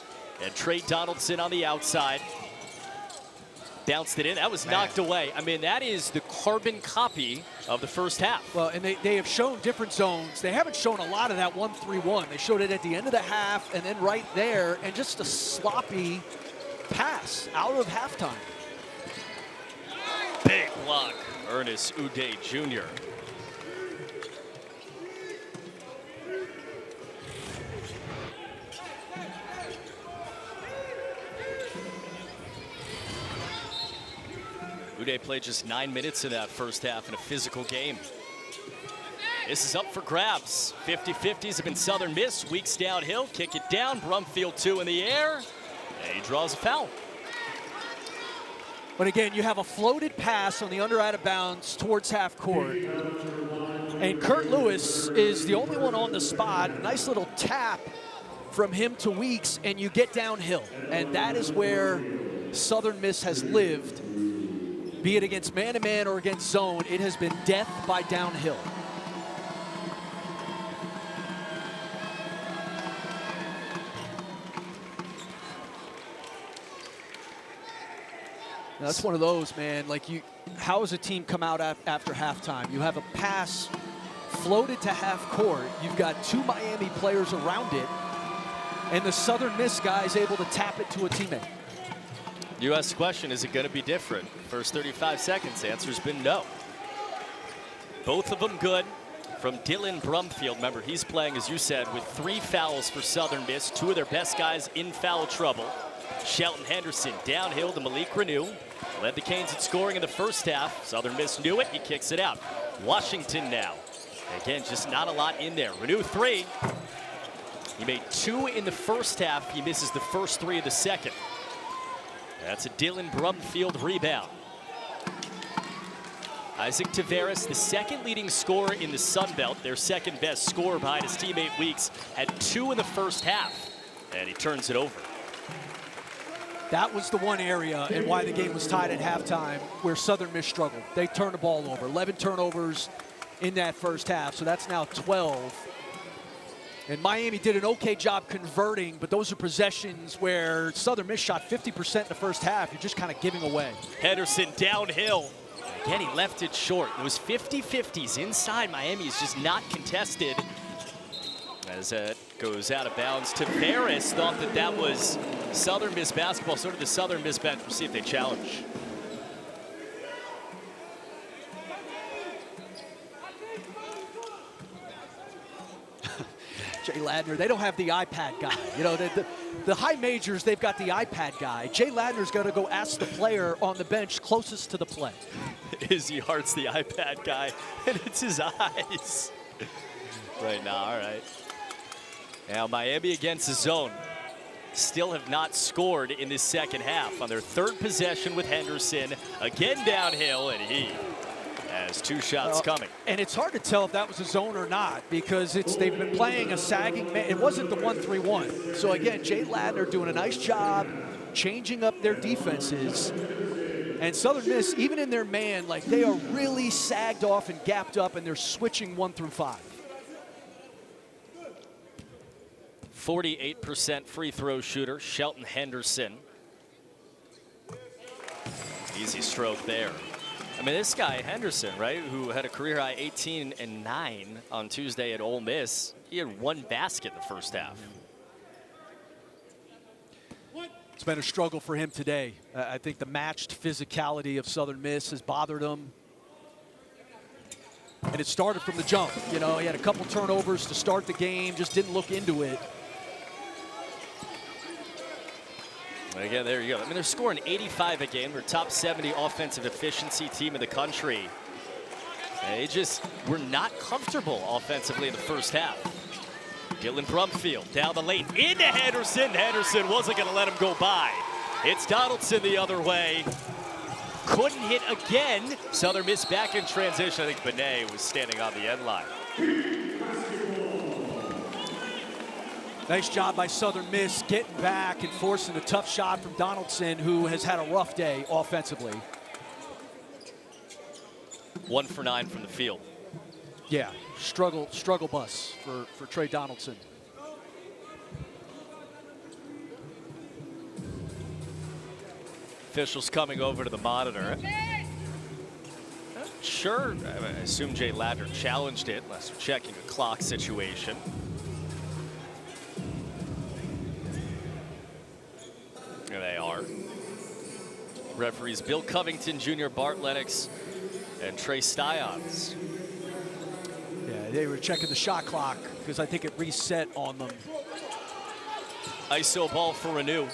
and Tre Donaldson on the outside. Bounced it in. That was knocked away. I mean, that is the carbon copy of the first half. Well, and they have shown different zones. They haven't shown a lot of that 1-3-1. They showed it at the end of the half and then right there, and just a sloppy pass out of halftime. Big block, Ernest Uday Jr. Uday played just 9 minutes in that first half in a physical game. This is up for grabs. 50-50s have been Southern Miss. Weeks downhill, kick it down. Brumfield 2 in the air, and he draws a foul. But again, you have a floated pass on the under out of bounds towards half court. And Kurt Lewis is the only one on the spot. Nice little tap from him to Weeks, and you get downhill. And that is where Southern Miss has lived. Be it against man-to-man or against zone, it has been death by downhill. Now, that's one of those, man. Like, how does a team come out after halftime? You have a pass floated to half court. You've got 2 Miami players around it, and the Southern Miss guy is able to tap it to a teammate. You asked the question, is it going to be different? First 35 seconds, the answer's been no. Both of them good from Dylan Brumfield. Remember, he's playing, as you said, with 3 fouls for Southern Miss, 2 of their best guys in foul trouble. Shelton Henderson downhill to Malik Reneau. Led the Canes in scoring in the first half. Southern Miss knew it, he kicks it out. Washington now. Again, just not a lot in there. Reneau 3. He made 2 in the first half. He misses the first 3 of the second. That's a Dylan Brumfield rebound. Isaac Taveras, the second leading scorer in the Sun Belt, their second best scorer behind his teammate Weeks, had 2 in the first half, and he turns it over. That was the one area and why the game was tied at halftime where Southern Miss struggled. They turned the ball over. 11 turnovers in that first half, so that's now 12. And Miami did an okay job converting, but those are possessions where Southern Miss shot 50% in the first half. You're just kind of giving away. Henderson downhill. Again, he left it short. It was 50-50s inside. Miami is just not contested. As it goes out of bounds. Taveras thought that was Southern Miss basketball. So did the Southern Miss bench. We'll see if they challenge. Jay Ladner, they don't have the iPad guy. You know, the high majors, they've got the iPad guy. Jay Ladner's got to go ask the player on the bench closest to the play. Izzy Hart's the iPad guy, and it's his eyes. Right now, all right. Now Miami against the zone. Still have not scored in this second half on their third possession with Henderson. Again downhill, and he has 2 shots coming. And it's hard to tell if that was a zone or not because they've been playing a sagging man. It wasn't the 1-3-1. So again, Jay Ladner doing a nice job changing up their defenses. And Southern Miss, even in their man, like they are really sagged off and gapped up, and they're switching 1 through 5. 48% free throw shooter, Shelton Henderson. Easy stroke there. I mean, this guy, Henderson, right, who had a career high 18 and 9 on Tuesday at Ole Miss, he had 1 basket in the first half. It's been a struggle for him today. I think the matched physicality of Southern Miss has bothered him. And it started from the jump. You know, he had a couple turnovers to start the game, just didn't look into it. Again, there you go. I mean, they're scoring 85 a game. They're top 70 offensive efficiency team in the country. They just were not comfortable offensively in the first half. Dylan Brumfield down the lane into Henderson. Henderson wasn't going to let him go by. It's Donaldson the other way. Couldn't hit again. Southern Miss back in transition. I think Binet was standing on the end line. Nice job by Southern Miss getting back and forcing a tough shot from Donaldson, who has had a rough day offensively. 1 for 9 from the field. Yeah, struggle bus for Tre Donaldson. Officials coming over to the monitor. Sure, I assume Jay Ladner challenged it, unless we're checking a clock situation. There they are. Referees Bill Covington, Jr., Bart Lennox, and Trey Styons. Yeah, they were checking the shot clock because I think it reset on them. ISO ball for Reneau.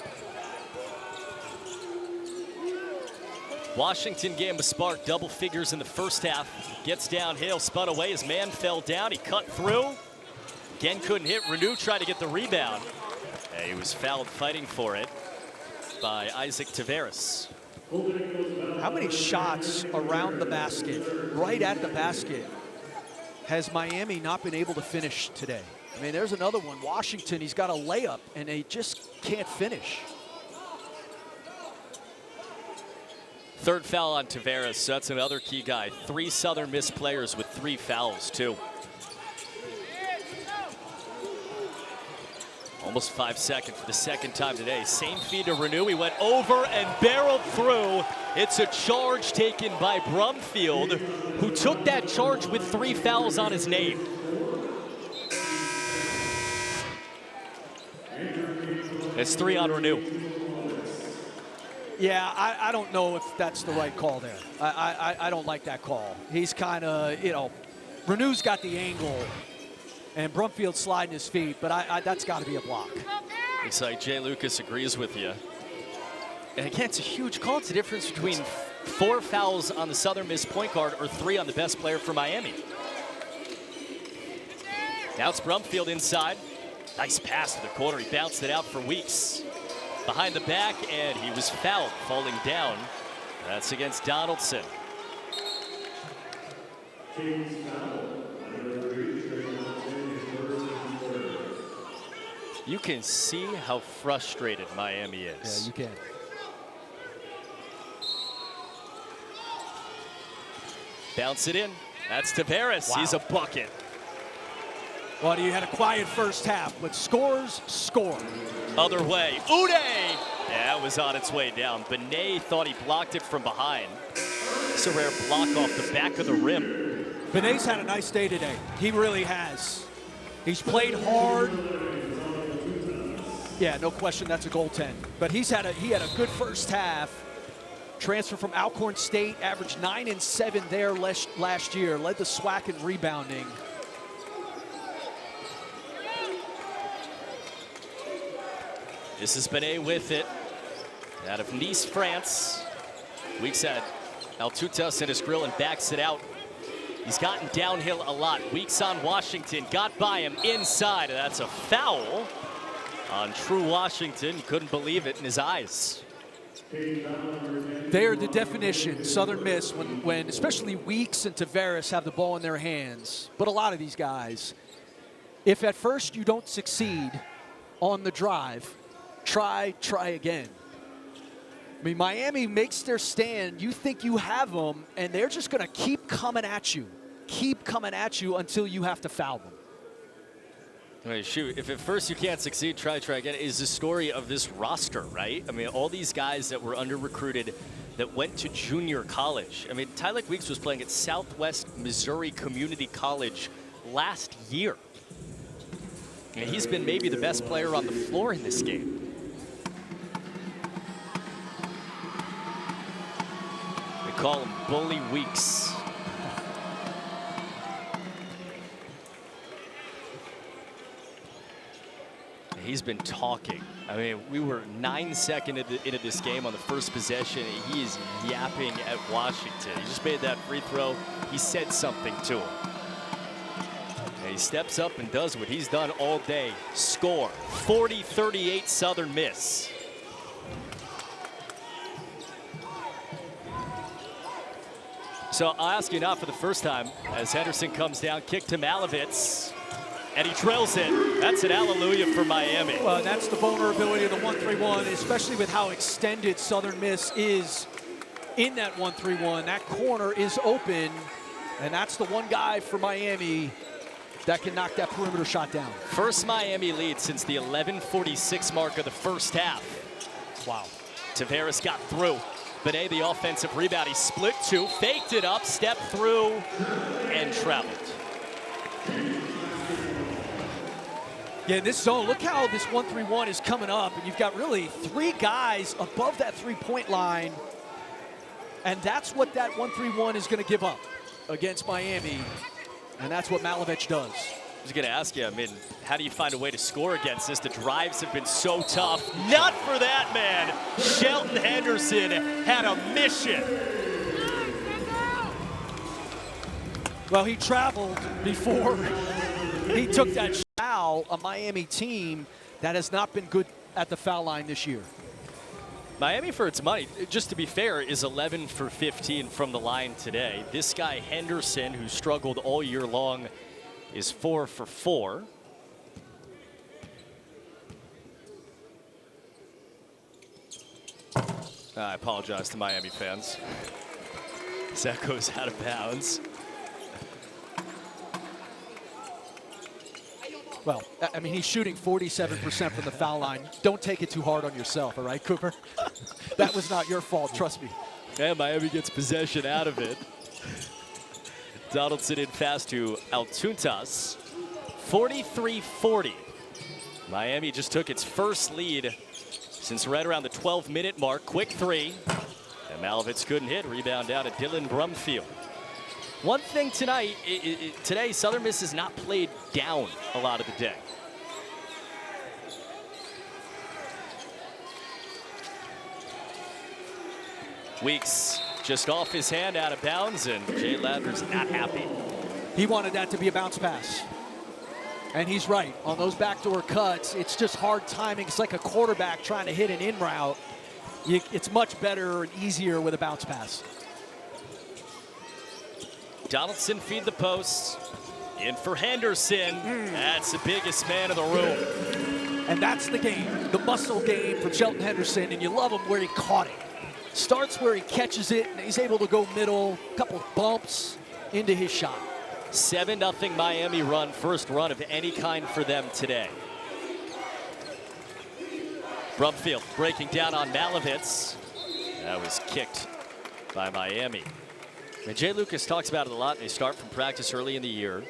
Washington Gamba Spark, double figures in the first half. Gets downhill, spun away, his man fell down, he cut through. Again, couldn't hit. Reneau tried to get the rebound. And he was fouled fighting for it by Isaac Taveras. How many shots around the basket, right at the basket, has Miami not been able to finish today? I mean, there's another one. Washington, he's got a layup, and they just can't finish. Third foul on Taveras, so that's another key guy. 3 Southern Miss players with 3 fouls, too. Almost 5 seconds for the second time today. Same feed to Reneau. He went over and barreled through. It's a charge taken by Brumfield, who took that charge with 3 fouls on his name. It's 3 on Reneau. Yeah, I don't know if that's the right call there. I don't like that call. He's kind of, you know, Reneau's got the angle, and Brumfield sliding his feet, but that's got to be a block. Looks like Jay Lucas agrees with you. And again, it's a huge call. It's the difference between 4 fouls on the Southern Miss point guard or 3 on the best player for Miami. Now it's Brumfield inside. Nice pass to the corner. He bounced it out for Weeks. Behind the back, and he was fouled, falling down. That's against Donaldson. You can see how frustrated Miami is. Yeah, you can. Bounce it in. That's Taveras. Wow. He's a bucket. Well, you had a quiet first half, but scores score. Other way. Ude! Yeah, it was on its way down. Binet thought he blocked it from behind. It's a rare block off the back of the rim. Binet's had a nice day today. He really has. He's played hard. Yeah, no question that's a goaltend. But he had a good first half. Transfer from Alcorn State, averaged 9 and 7 there last year. Led the SWAC in rebounding. This is Binet with it. Out of Nice, France. Weeks had Altutas in his grill and backs it out. He's gotten downhill a lot. Weeks on Washington, got by him inside. That's a foul on True Washington. He couldn't believe it in his eyes. They're the definition, Southern Miss, when especially Weeks and Tavares have the ball in their hands. But a lot of these guys, if at first you don't succeed on the drive, try again. I mean, Miami makes their stand. You think you have them, and they're just going to keep coming at you until you have to foul them. Wait, shoot, if at first you can't succeed, try again, is the story of this roster, right? I mean, all these guys that were under-recruited that went to junior college. I mean, Tylik Weeks was playing at Southwest Missouri Community College last year. And he's been maybe the best player on the floor in this game. They call him Bully Weeks. He's been talking. I mean, we were 9 seconds into this game on the first possession. And he is yapping at Washington. He just made that free throw. He said something to him. And he steps up and does what he's done all day. Score. 40-38 Southern Miss. So I'll ask you now for the first time as Henderson comes down, kick to Malovec. And he trails it. That's an hallelujah for Miami. Well, that's the vulnerability of the 1-3-1, especially with how extended Southern Miss is in that 1-3-1. That corner is open, and that's the one guy for Miami that can knock that perimeter shot down. First Miami lead since the 11:46 mark of the first half. Wow. Tavares got through. Binet, the offensive rebound. He split two, faked it up, stepped through, and traveled. Yeah, in this zone, look how this 1-3-1 is coming up, and you've got really three guys above that three-point line, and that's what that 1-3-1 is going to give up against Miami, and that's what Malovec does. I was going to ask you, I mean, how do you find a way to score against this? The drives have been so tough. Not for that man. Shelton Henderson had a mission. Well, he traveled before he took that foul, a Miami team that has not been good at the foul line this year. Miami, for its money, just to be fair, is 11 for 15 from the line today. This guy, Henderson, who struggled all year long, is 4 for 4. I apologize to Miami fans. That goes out of bounds. Well, I mean, he's shooting 47% from the foul line. Don't take it too hard on yourself, all right, Cooper? That was not your fault, trust me. And Miami gets possession out of it. Donaldson in fast to Altutas. 43-40. Miami just took its first lead since right around the 12-minute mark. Quick three. And Malovec couldn't hit. Rebound down to Dylan Brumfield. One thing tonight, today, Southern Miss has not played down a lot of the day. Weeks just off his hand, out of bounds, and Jay Ladner's not happy. He wanted that to be a bounce pass. And he's right. On those backdoor cuts, it's just hard timing. It's like a quarterback trying to hit an in route. It's much better and easier with a bounce pass. Donaldson feed the post. In for Henderson. That's the biggest man in the room. And that's the game, the muscle game from Shelton Henderson, and you love him where he caught it. Starts where he catches it, and he's able to go middle, a couple bumps into his shot. 7-0 Miami run, first run of any kind for them today. Brumfield breaking down on Malovec. That was kicked by Miami. And Jay Lucas talks about it a lot. They start from practice early in the year.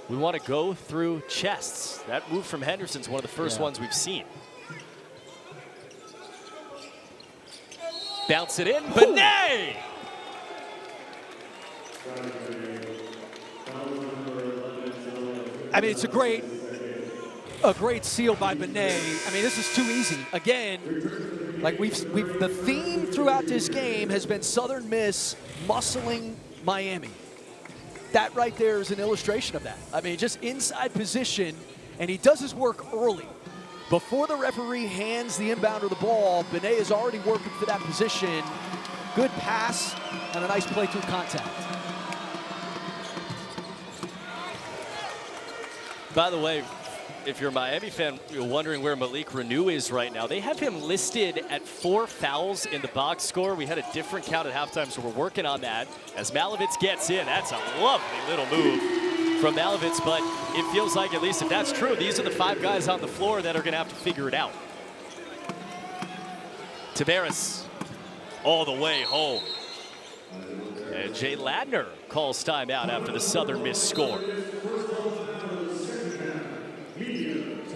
We want to go through chests. That move from Henderson's one of the first ones we've seen. Bounce it in, Binet! I mean, it's a great seal by Binet. I mean, this is too easy. Again, Like the theme throughout this game has been Southern Miss muscling Miami. That right there is an illustration of that. I mean, just inside position, and he does his work early. Before the referee hands the inbounder the ball, Binet is already working for that position. Good pass and a nice play through contact. By the way, if you're a Miami fan, you're wondering where Malik Reneau is right now. They have him listed at 4 fouls in the box score. We had a different count at halftime, so we're working on that. As Malovec gets in, that's a lovely little move from Malovec, but it feels like, at least if that's true, these are the 5 guys on the floor that are going to have to figure it out. Tavares all the way home. And Jay Ladner calls timeout after the Southern Miss score.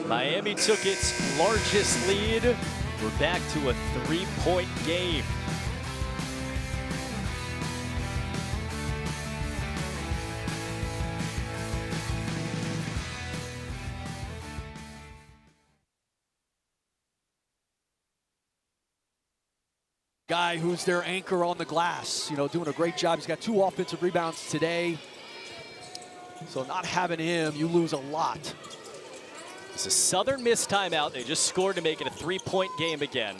Miami took its largest lead. We're back to a 3-point game. Guy who's their anchor on the glass, you know, doing a great job. He's got 2 offensive rebounds today. So not having him, you lose a lot. It's a Southern Miss timeout. They just scored to make it a 3-point game again.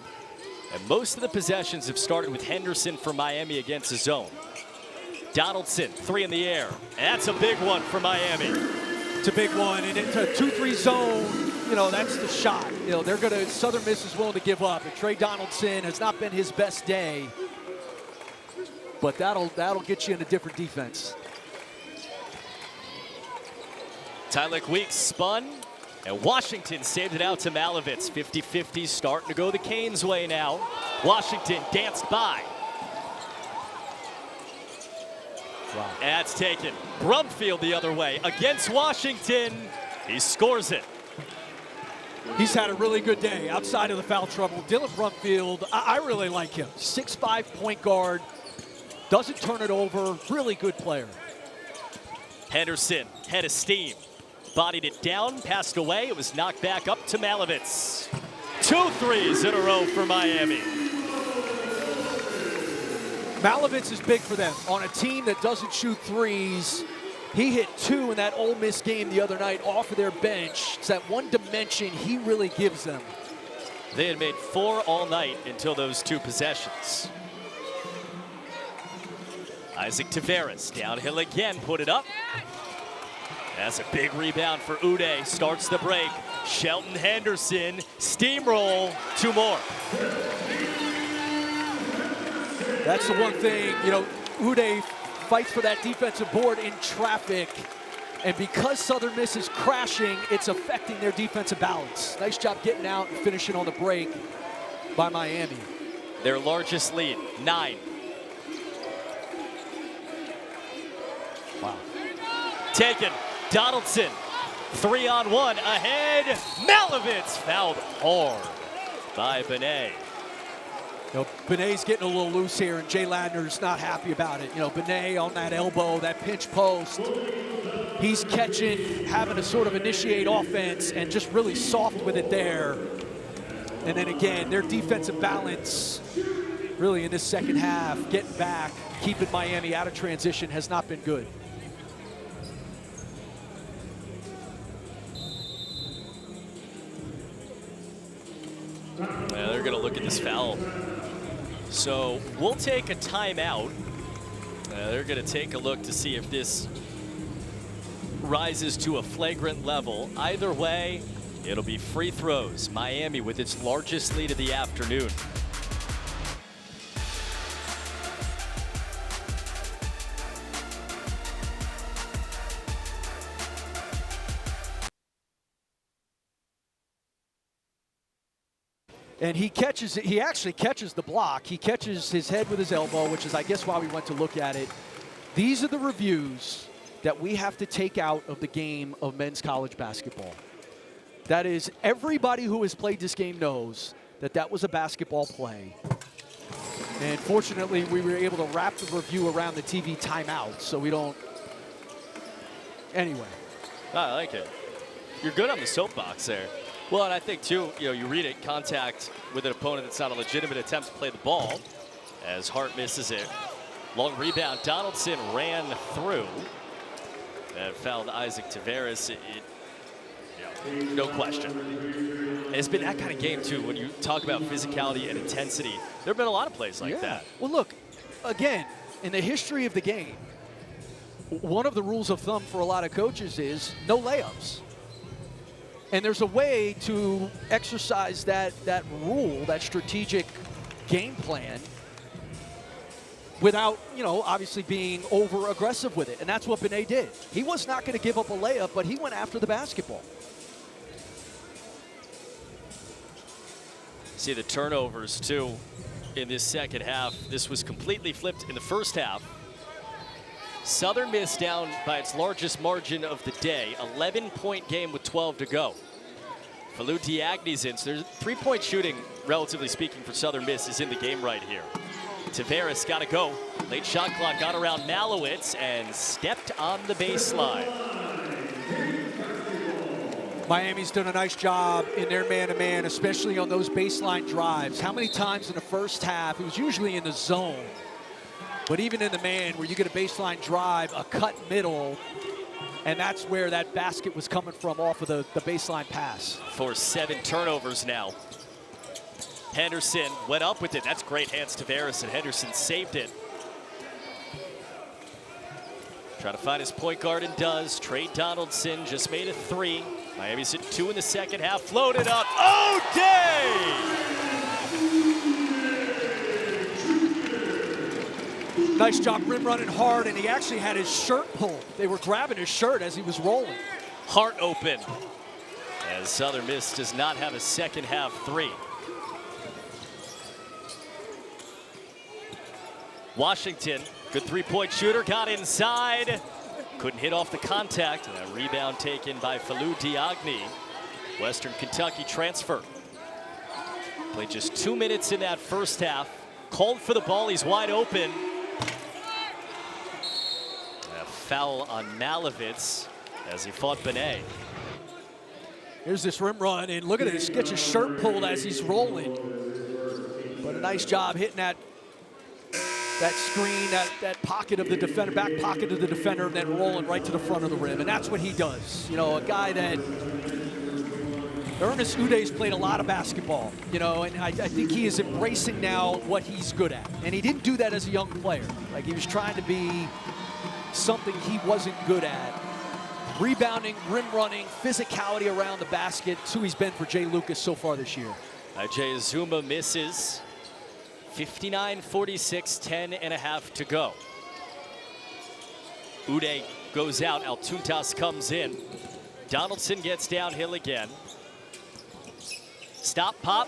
And most of the possessions have started with Henderson for Miami against the zone. Donaldson, 3 in the air. And that's a big one for Miami. It's a big one, and it's a 2-3 zone. You know, that's the shot. You know, they're going to, Southern Miss is willing to give up. And Tre Donaldson has not been his best day. But that'll get you in a different defense. Tylik Weeks spun. And Washington saved it out to Malovec. 50-50, starting to go the Canes' way now. Washington danced by. Wow. And that's taken. Brumfield the other way against Washington. He scores it. He's had a really good day outside of the foul trouble. Dylan Brumfield, I really like him. 6'5" point guard. Doesn't turn it over. Really good player. Henderson, head of steam. Bodied it down, passed away. It was knocked back up to Malovec. 2 threes in a row for Miami. Malovec is big for them. On a team that doesn't shoot threes, he hit 2 in that Ole Miss game the other night off of their bench. It's that one dimension he really gives them. They had made 4 all night until those 2 possessions. Isaac Tavares, downhill again, put it up. That's a big rebound for Uday. Starts the break. Shelton Henderson, steamroll, 2 more. That's the one thing, you know, Uday fights for that defensive board in traffic. And because Southern Miss is crashing, it's affecting their defensive balance. Nice job getting out and finishing on the break by Miami. Their largest lead, 9. Wow. Taken. Donaldson, 3-on-1, ahead. Malovec fouled hard by Binet. You know, Binet's getting a little loose here, and Jay Ladner's not happy about it. You know, Binet on that elbow, that pinch post. He's catching, having to sort of initiate offense, and just really soft with it there. And then again, their defensive balance, really in this second half, getting back, keeping Miami out of transition has not been good. They're going to look at this foul. So we'll take a timeout. They're going to take a look to see if this rises to a flagrant level. Either way, it'll be free throws. Miami with its largest lead of the afternoon. And he catches it. He actually catches the block. He catches his head with his elbow, which is, I guess, why we went to look at it. These are the reviews that we have to take out of the game of men's college basketball. That is, everybody who has played this game knows that that was a basketball play. And fortunately, we were able to wrap the review around the TV timeout, so we don't. Anyway. I like it. You're good on the soapbox there. Well, and I think, too, you read it, contact with an opponent that's not a legitimate attempt to play the ball, as Hart misses it. Long rebound. Donaldson ran through and fouled Isaac Taveras. No question. It's been that kind of game, too, when you talk about physicality and intensity. There have been a lot of plays like that. Well, look, again, in the history of the game, one of the rules of thumb for a lot of coaches is no layups. And there's a way to exercise that rule, that strategic game plan, without, obviously being over aggressive with it. And that's what Binet did. He was not going to give up a layup, but he went after the basketball. See the turnovers, too, in this second half. This was completely flipped in the first half. Southern Miss down by its largest margin of the day. 11-point game with 12 to go. Falou Diagne's in, so there's three-point shooting, relatively speaking, for Southern Miss is in the game right here. Taveras got to go. Late shot clock got around Malovec and stepped on the baseline. Miami's done a nice job in their man-to-man, especially on those baseline drives. How many times in the first half, it was usually in the zone, but even in the man where you get a baseline drive, a cut middle, and that's where that basket was coming from off of the baseline pass. For 7 turnovers now. Henderson went up with it. That's great hands to Taveras, and Henderson saved it. Trying to find his point guard and does. Tre Donaldson just made a 3. Miami's at 2 in the second half. Floated up. O'Day! Nice job rim running hard, and he actually had his shirt pulled. They were grabbing his shirt as he was rolling. Hart open. As Southern Miss does not have a second half 3. Washington, good three-point shooter, got inside. Couldn't hit off the contact. And a rebound taken by Falou Diagne. Western Kentucky transfer. Played just 2 minutes in that first half. Called for the ball, he's wide open. A foul on Malovec as he fought Binet. Here's this rim run, and look at it, he gets his shirt pulled as he's rolling. But a nice job hitting that screen, that pocket of the defender, back pocket of the defender, and then rolling right to the front of the rim. And that's what he does. A guy that Ernest Uday's played a lot of basketball, and I think he is embracing now what he's good at. And he didn't do that as a young player. Like, he was trying to be something he wasn't good at. Rebounding, rim running, physicality around the basket. It's who he's been for Jay Lucas so far this year. Jay Zuma misses. 59-46, 10.5 to go. Uday goes out, Altuntas comes in. Donaldson gets downhill again. Stop, pop,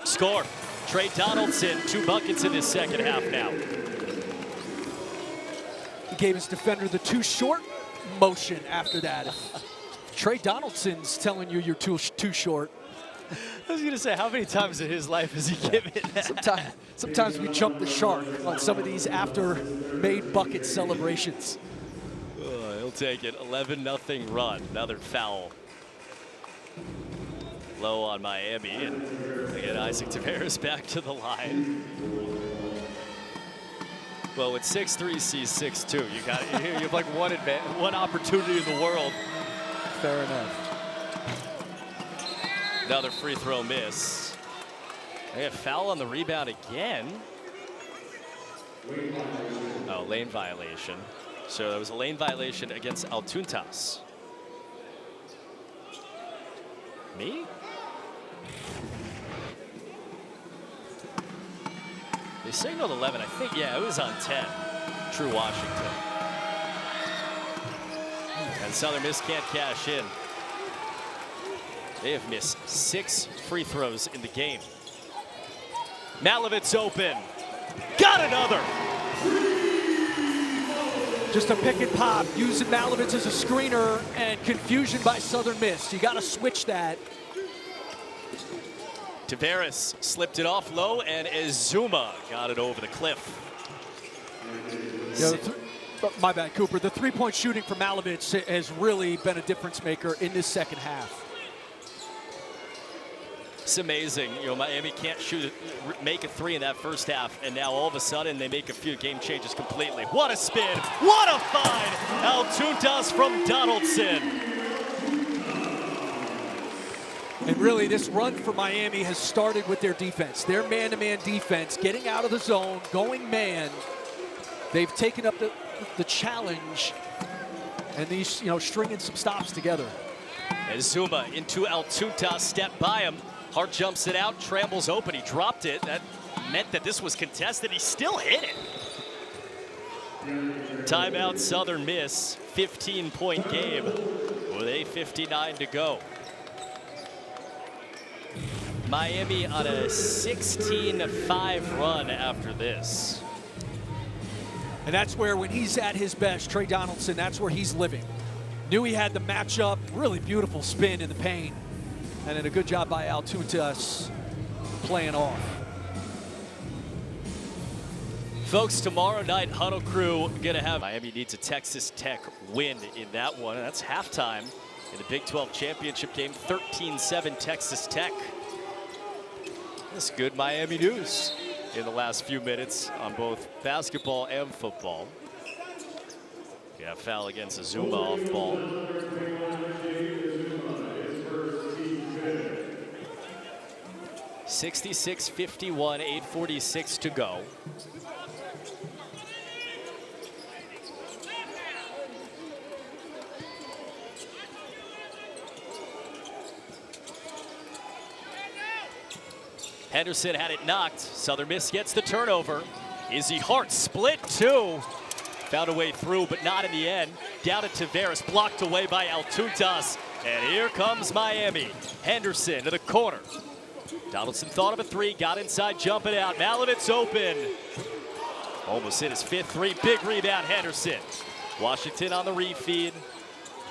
score. Tre Donaldson, 2 buckets in his second half now. He gave his defender the too short motion after that. Tre Donaldson's telling you you're too short. I was going to say, how many times in his life has he given that? Sometimes we jump the shark on some of these after-made bucket celebrations. He'll take it. 11-0 run. Another foul. Low on Miami. And again, Isaac Taveras back to the line. Well, with 6'3", sees 6'2". You have like one opportunity in the world. Fair enough. Another free throw miss. They have foul on the rebound again. Oh, lane violation. So there was a lane violation against Altuntas. Me? They signaled 11. I think, yeah, it was on 10. True Washington. And Southern Miss can't cash in. They have missed 6 free throws in the game. Malovec open. Got another. Just a pick and pop, using Malovec as a screener, and confusion by Southern Miss. You got to switch that. Taveras slipped it off low, and Azuma got it over the cliff. My bad, Cooper. The three-point shooting for Malovec has really been a difference maker in this second half. It's amazing. You know, Miami can't make a three in that first half, and now all of a sudden they make a few game changes completely. What a spin! What a find! Altuntas from Donaldson. And really, this run for Miami has started with their defense. Their man-to-man defense, getting out of the zone, going man. They've taken up the challenge, and these, you know, stringing some stops together. And Zuma into Altuntas, step by him. Hart jumps it out, Trammel's open, he dropped it. That meant that this was contested, he still hit it. Timeout, Southern Miss, 15-point game with 8:59 to go. Miami on a 16-5 run after this. And that's where, when he's at his best, Tre Donaldson, that's where he's living. Knew he had the matchup, really beautiful spin in the paint. And then a good job by Altuntas playing off. Folks, tomorrow night, Huddle Crew gonna have Miami needs a Texas Tech win in that one. And that's halftime in the Big 12 championship game, 13-7 Texas Tech. That's good Miami news in the last few minutes on both basketball and football. Yeah, foul against Azuma off ball. (66-51), 8:46 to go. Henderson had it knocked. Southern Miss gets the turnover. Izzy Hart split two. Found a way through, but not in the end. Down to Tavares, blocked away by Altuntas. And here comes Miami. Henderson to the corner. Donaldson thought of a three, got inside, jumping out. Malovec open. Almost hit his fifth three. Big rebound, Henderson. Washington on the refeed.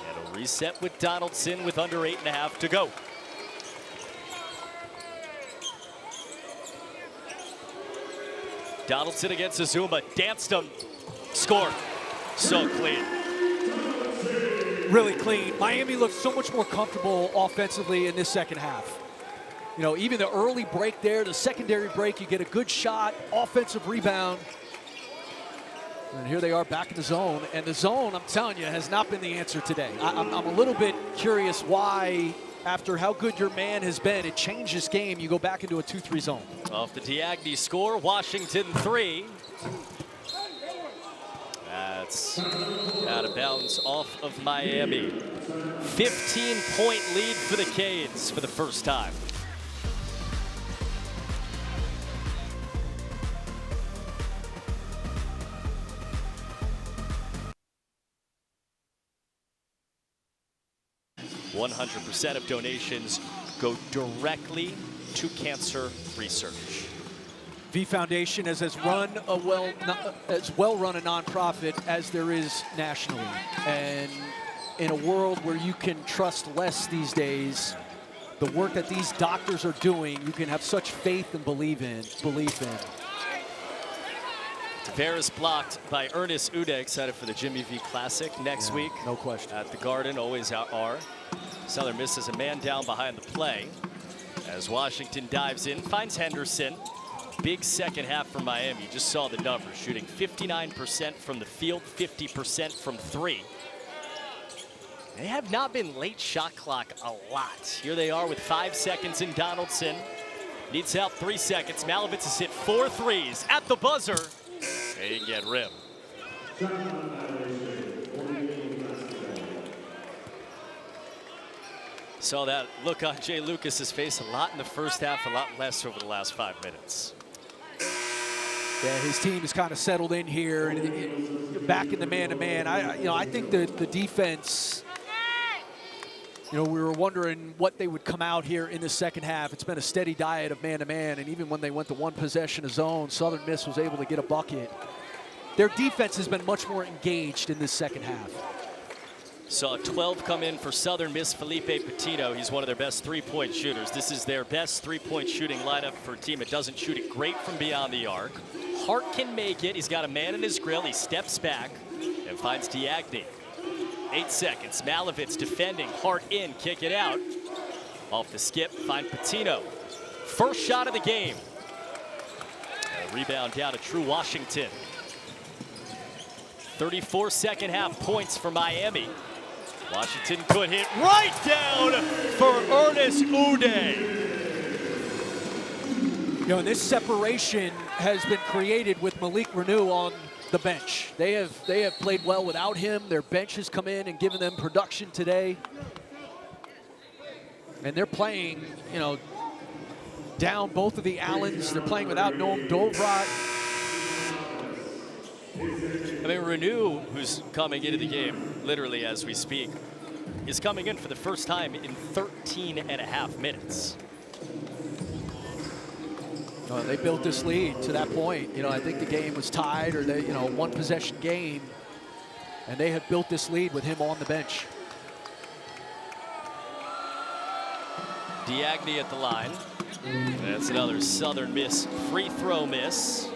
And a reset with Donaldson with under 8.5 to go. Donaldson against Azuma, danced him, scored. So clean. Really clean. Miami looks so much more comfortable offensively in this second half. You know, even the early break there, the secondary break, you get a good shot, offensive rebound. And here they are back in the zone. And the zone, I'm telling you, has not been the answer today. I'm a little bit curious why, after how good your man has been, it changed this game. You go back into a 2-3 zone. Off the Djahi score, Washington 3. That's out of bounds off of Miami. 15-point lead for the Canes for the first time. %100% of donations go directly to cancer research. V Foundation is as well run a nonprofit as there is nationally. And in a world where you can trust less these days, the work that these doctors are doing, you can have such faith and belief in. Tavares blocked by Ernest Ude, excited for the Jimmy V Classic next week. No question. At the Garden, always are. Southern Miss is a man down behind the play as Washington dives in, finds Henderson. Big second half for Miami. You just saw the numbers, shooting 59% from the field, 50% from three. They have not been late shot clock a lot. Here they are with 5 seconds in Donaldson. Needs help, 3 seconds. Malovec has hit 4 threes at the buzzer. They get rim. Saw that look on Jay Lucas's face a lot in the first half, a lot less over the last 5 minutes. Yeah, his team is kind of settled in here and back in the man-to-man. I think the defense, we were wondering what they would come out here in the second half. It's been a steady diet of man-to-man, and even when they went to one possession of zone, Southern Miss was able to get a bucket. Their defense has been much more engaged in this second half. Saw 12 come in for Southern Miss. Felipe Patino, he's one of their best three-point shooters. This is their best three-point shooting lineup for a team that doesn't shoot it great from beyond the arc. Hart can make it. He's got a man in his grill. He steps back and finds Djahi. 8 seconds. Malovec defending. Hart in. Kick it out. Off the skip. Find Patino. first shot of the game. And a rebound down to True Washington. 34 second half points for Miami. Washington could hit right down for Ernest Udeh. You know, this separation has been created with Malik Reneau on the bench. They have played well without him. Their bench has come in and given them production today. And they're playing, you know, down both of the Allens. They're playing without Noam Dovrat. I mean, Reneau, who's coming into the game literally as we speak, is coming in for the first time in 13 and a half minutes. They built this lead to that point. You know, I think the game was tied, or they, you know, one possession game, and they have built this lead with him on the bench. Djahi at the line. That's another Southern Miss free throw miss.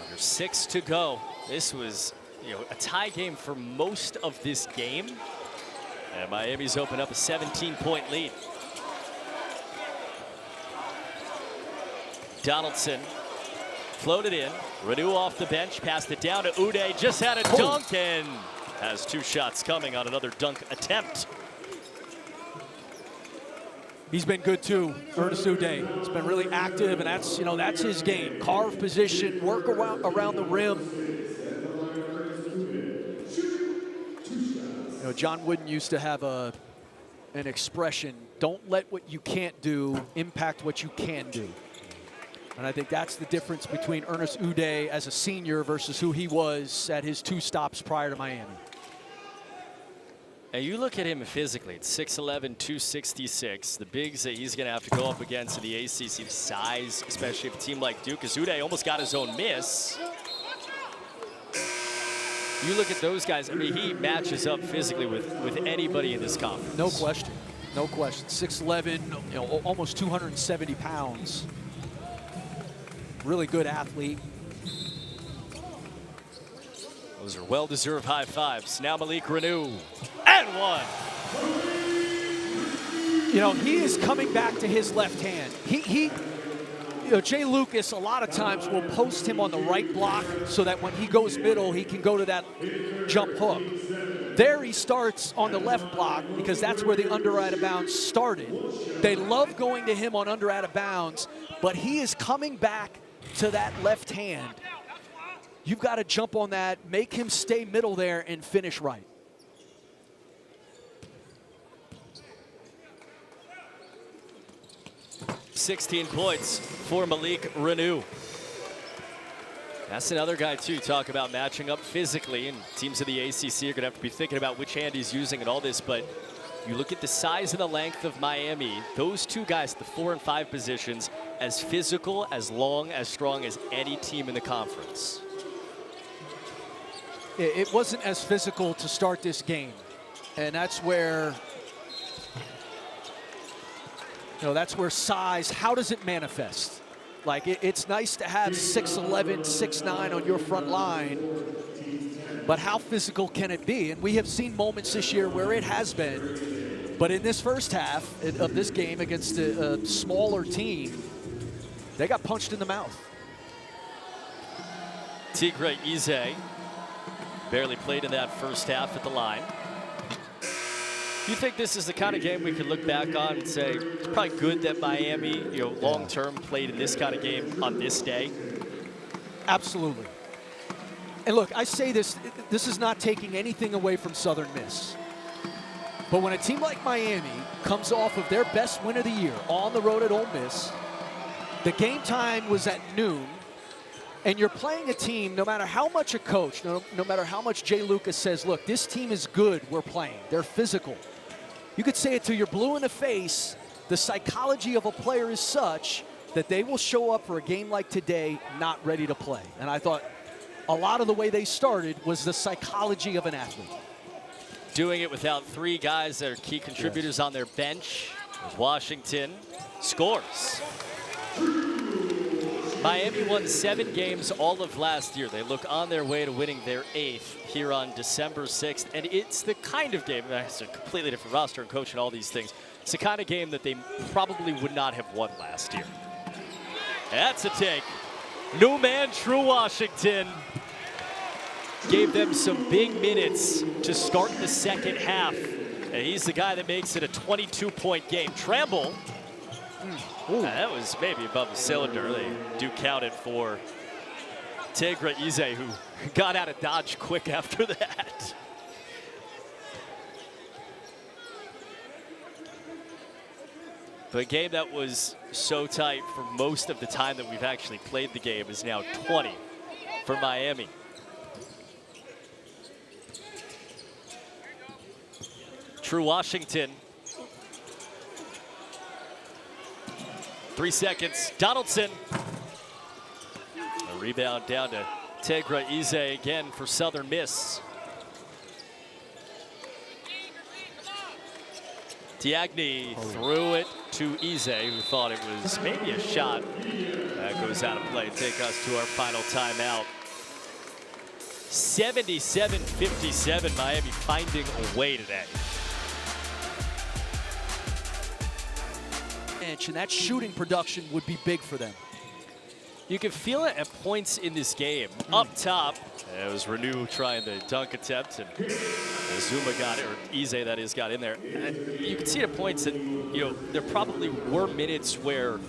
Under 6 to go. This was, you know, a tie game for most of this game. And Miami's opened up a 17-point lead. Donaldson floated in. Reneau off the bench, passed it down to Udeh. Just had a dunk and has 2 shots coming on another dunk attempt. He's been good too, Ernest Udeh. He's been really active, and that's, you know, that's his game. Carve position, work around the rim. You know, John Wooden used to have an expression: "Don't let what you can't do impact what you can do." And I think that's the difference between Ernest Udeh as a senior versus who he was at his 2 stops prior to Miami. And you look at him physically, it's 6'11", 266. The bigs that he's going to have to go up against in the ACC, size, especially for a team like Duke, because Udeh almost got his own miss. You look at those guys, I mean, he matches up physically with anybody in this conference. No question, no question. 6'11", you know, almost 270 pounds. Really good athlete. Those are well-deserved high fives. Now Malik Reneau, and one. You know, he is coming back to his left hand. You know, Jay Lucas a lot of times will post him on the right block so that when he goes middle, he can go to that jump hook. There he starts on the left block because that's where the under out of bounds started. They love going to him on under out of bounds, but he is coming back to that left hand. You've got to jump on that, make him stay middle there, and finish right. "16 points for Malik Reneau." That's another guy, too. Talk about matching up physically, and teams of the ACC are going to have to be thinking about which hand he's using and all this, but you look at the size and the length of Miami, those 2 guys, the 4 and 5 positions, as physical, as long, as strong as any team in the conference. It wasn't as physical to start this game, and that's where, you know, that's where size, how does it manifest? Like, it's nice to have 6'11", 6'9" on your front line, but how physical can it be? And we have seen moments this year where it has been, but in this first half of this game against a smaller team, they got punched in the mouth. Tigre Ize barely played in that first half at the line. You think this is the kind of game we could look back on and say it's probably good that Miami, you know, long-term played in this kind of game on this day? Absolutely. And look, I say this is not taking anything away from Southern Miss. But when a team like Miami comes off of their best win of the year on the road at Ole Miss, the game time was at noon, and you're playing a team, no matter how much a coach, no matter how much Jay Lucas says, look, this team is good, we're playing, they're physical. You could say it till you're blue in the face, the psychology of a player is such that they will show up for a game like today not ready to play. And I thought a lot of the way they started was the psychology of an athlete. Doing it without 3 guys that are key contributors on their bench. Washington scores. Miami won 7 games all of last year. They look on their way to winning their 8th here on December 6th. And it's the kind of game, it's a completely different roster and coach and all these things. It's the kind of game that they probably would not have won last year. That's a take. New man, Tre Washington, gave them some big minutes to start the second half. And he's the guy that makes it a 22-point game. Tramble. That was maybe above the cylinder. They do count it for Tylik, who got out of Dodge quick after that. But a game that was so tight for most of the time that we've actually played the game is now 20 for Miami. Tre Washington. 3 seconds. Donaldson. A rebound down to Tylik again for Southern Miss. Djahi threw it to Eze, who thought it was maybe a shot. That goes out of play. Take us to our final timeout. 77-57, Miami finding a way today. And that shooting production would be big for them. You can feel it at points in this game. Up top, it was Reneau trying the dunk attempt, and Zuma got it, or Eze that is, got in there. And you can see at points that, you know, there probably were minutes where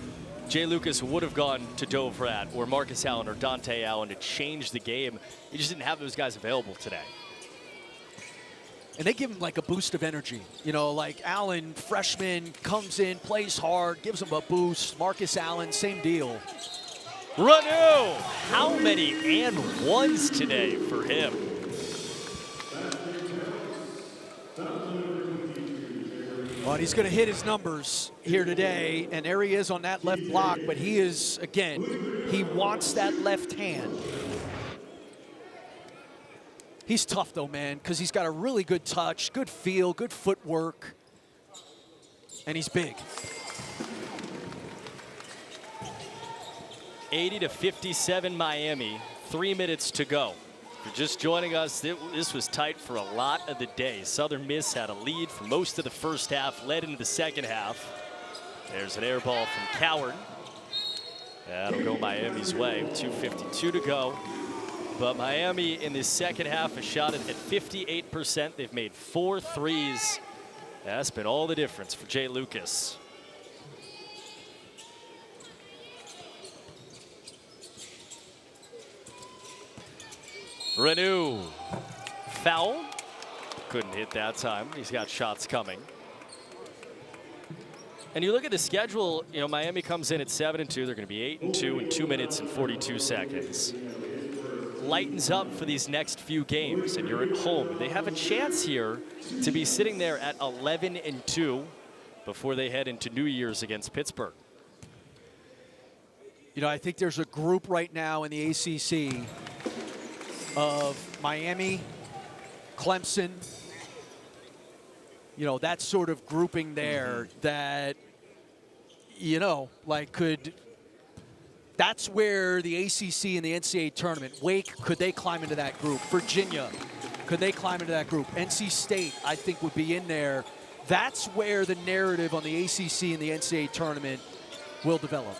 Jay Lucas would have gone to Dovrat or Marcus Allen or Dante Allen to change the game. You just didn't have those guys available today. And they give him like a boost of energy. You know, like Allen, freshman, comes in, plays hard, gives him a boost. Marcus Allen, same deal. Reneau, how many and ones today for him? Well, he's going to hit his numbers here today, and there he is on that left block, but he is, again, he wants that left hand. He's tough, though, man, because he's got a really good touch, good feel, good footwork, and he's big. 80-57 Miami, 3 minutes to go. If you're just joining us, this was tight for a lot of the day. Southern Miss had a lead for most of the first half, led into the second half. There's an air ball from Coward. That'll go Miami's way, 2:52 to go. But Miami in the second half has shot it at 58%. They've made 4 threes. That's been all the difference for Jay Lucas. Reneau, foul. Couldn't hit that time. He's got shots coming. And you look at the schedule, you know, Miami comes in at 7-2. They're going to be 8-2 in 2 minutes and 42 seconds. Lightens up for these next few games, and you're at home. They have a chance here to be sitting there at 11-2 before they head into New Year's against Pittsburgh. You know, I think there's a group right now in the ACC of Miami, Clemson, you know, that sort of grouping there that, you know, like that's where the ACC and the NCAA tournament, Wake, could they climb into that group? Virginia, could they climb into that group? NC State, I think, would be in there. That's where the narrative on the ACC and the NCAA tournament will develop.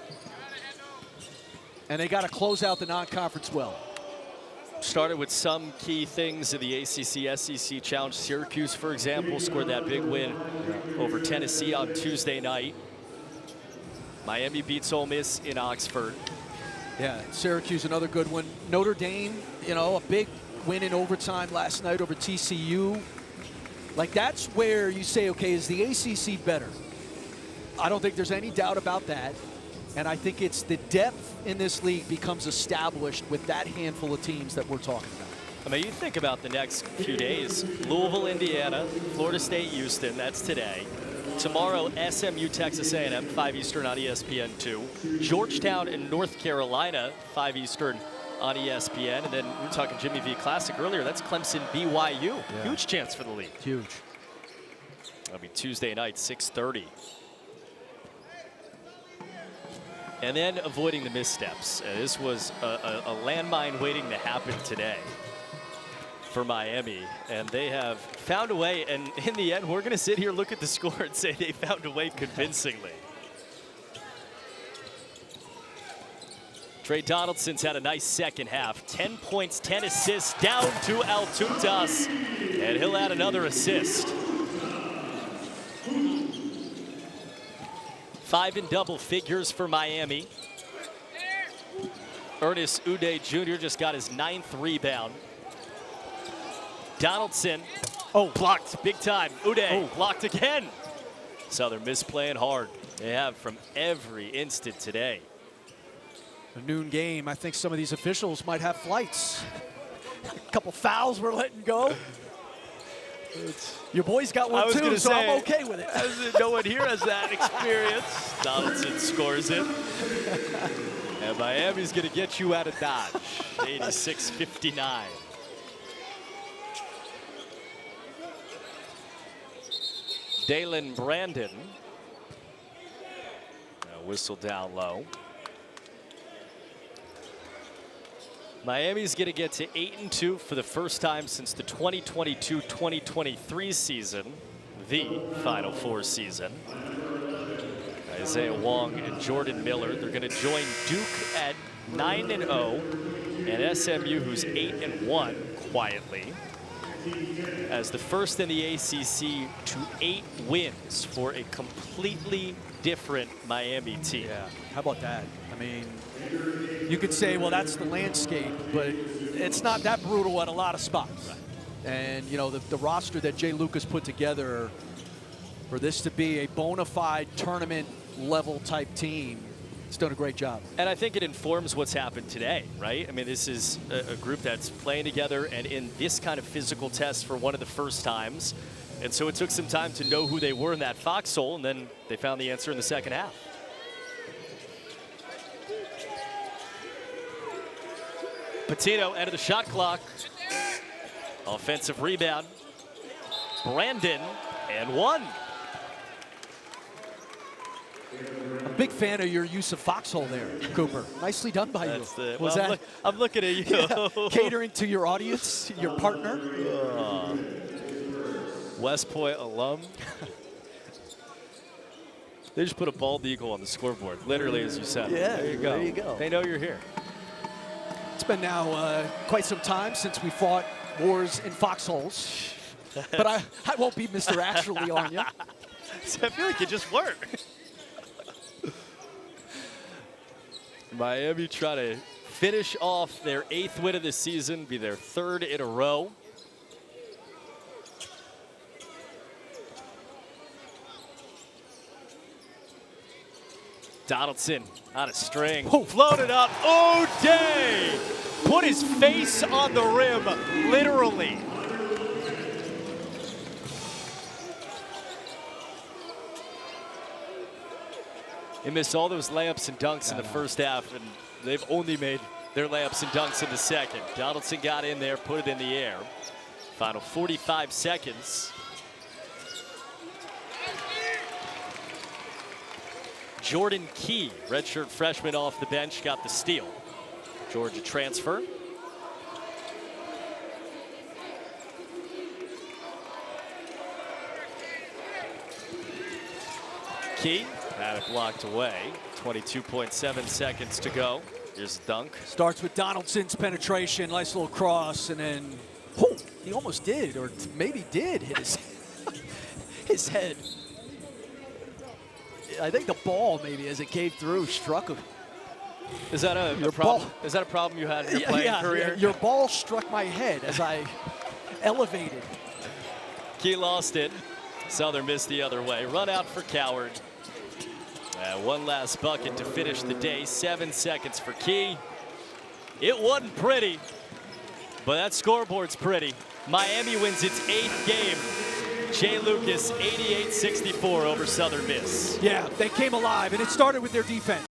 And they got to close out the non-conference well. Started with some key things in the ACC SEC Challenge. Syracuse, for example, scored that big win over Tennessee on Tuesday night. Miami beats Ole Miss in Oxford. Yeah, Syracuse, another good one. Notre Dame, you know, a big win in overtime last night over TCU. Like, that's where you say, okay, is the ACC better? I don't think there's any doubt about that. And I think it's the depth in this league becomes established with that handful of teams that we're talking about. I mean, you think about the next few days. Louisville, Indiana, Florida State, Houston, that's today. Tomorrow, SMU, Texas A&M, 5 Eastern on ESPN2. Georgetown and North Carolina, 5 Eastern on ESPN. And then we were talking Jimmy V Classic earlier. That's Clemson, BYU. Yeah. Huge chance for the league. Huge. That'll be Tuesday night, 6:30. and then avoiding the missteps. This was a landmine waiting to happen today for Miami, and they have found a way, and in the end, we're going to sit here, look at the score, and say they found a way convincingly. Tre Donaldson's had a nice second half. 10 points, 10 assists, down to Altutas, and he'll add another assist. 5 in double figures for Miami. Ernest Uday Jr. just got his 9th rebound. Donaldson, blocked big time. Uday, blocked again. Southern Miss playing hard. They have from every instant today. A noon game. I think some of these officials might have flights. A couple fouls we're letting go. Your boy's got one too, so I'm okay with it. No one here has that experience. Donaldson scores it. And Miami's going to get you out of Dodge. 86-59. Dalen Brandon. Whistle down low. Miami's going to get to 8-2 for the first time since the 2022-2023 season, the Final Four season. Isaiah Wong and Jordan Miller, they're going to join Duke at 9-0 and SMU, who's 8-1 quietly, as the first in the ACC to 8 wins for a completely different Miami team. Yeah, how about that? I mean, you could say, well, that's the landscape, but it's not that brutal at a lot of spots. Right. And, you know, the roster that Jay Lucas put together for this to be a bona fide tournament level type team, it's done a great job. And I think it informs what's happened today, right? I mean, this is a group that's playing together and in this kind of physical test for one of the first times. And so it took some time to know who they were in that foxhole, and then they found the answer in the second half. Patino, end of the shot clock. Offensive rebound. Brandon, and one. I'm a big fan of your use of foxhole there, Cooper. Nicely done by you. Well, I'm looking at you. Yeah, catering to your audience, your partner. West Point alum. They just put a bald eagle on the scoreboard, literally, as you said. Yeah, there you go. There you go. They know you're here. It's been now quite some time since we fought wars in foxholes. But I won't be Mr. Actually on you. I feel like it just worked. Miami try to finish off their 8th win of the season, be their 3rd in a row. Donaldson on a string, floated up. O'Day put his face on the rim, literally. They missed all those layups and dunks in the first half, and they've only made their layups and dunks in the second. Donaldson got in there, put it in the air. Final 45 seconds. Jordan Key, redshirt freshman off the bench, got the steal. Georgia transfer. Key had it blocked away. 22.7 seconds to go. Here's the dunk. Starts with Donaldson's penetration, nice little cross, and then he almost did, or maybe did hit his head. I think the ball, maybe, as it came through, struck him. Is that a problem? Is that a problem you had in your playing career? Your ball struck my head as I elevated. Key lost it. Southern missed the other way. Run out for Coward. One last bucket to finish the day. 7 seconds for Key. It wasn't pretty, but that scoreboard's pretty. Miami wins its 8th game. Jay Lucas, 88-64 over Southern Miss. Yeah, they came alive, and it started with their defense.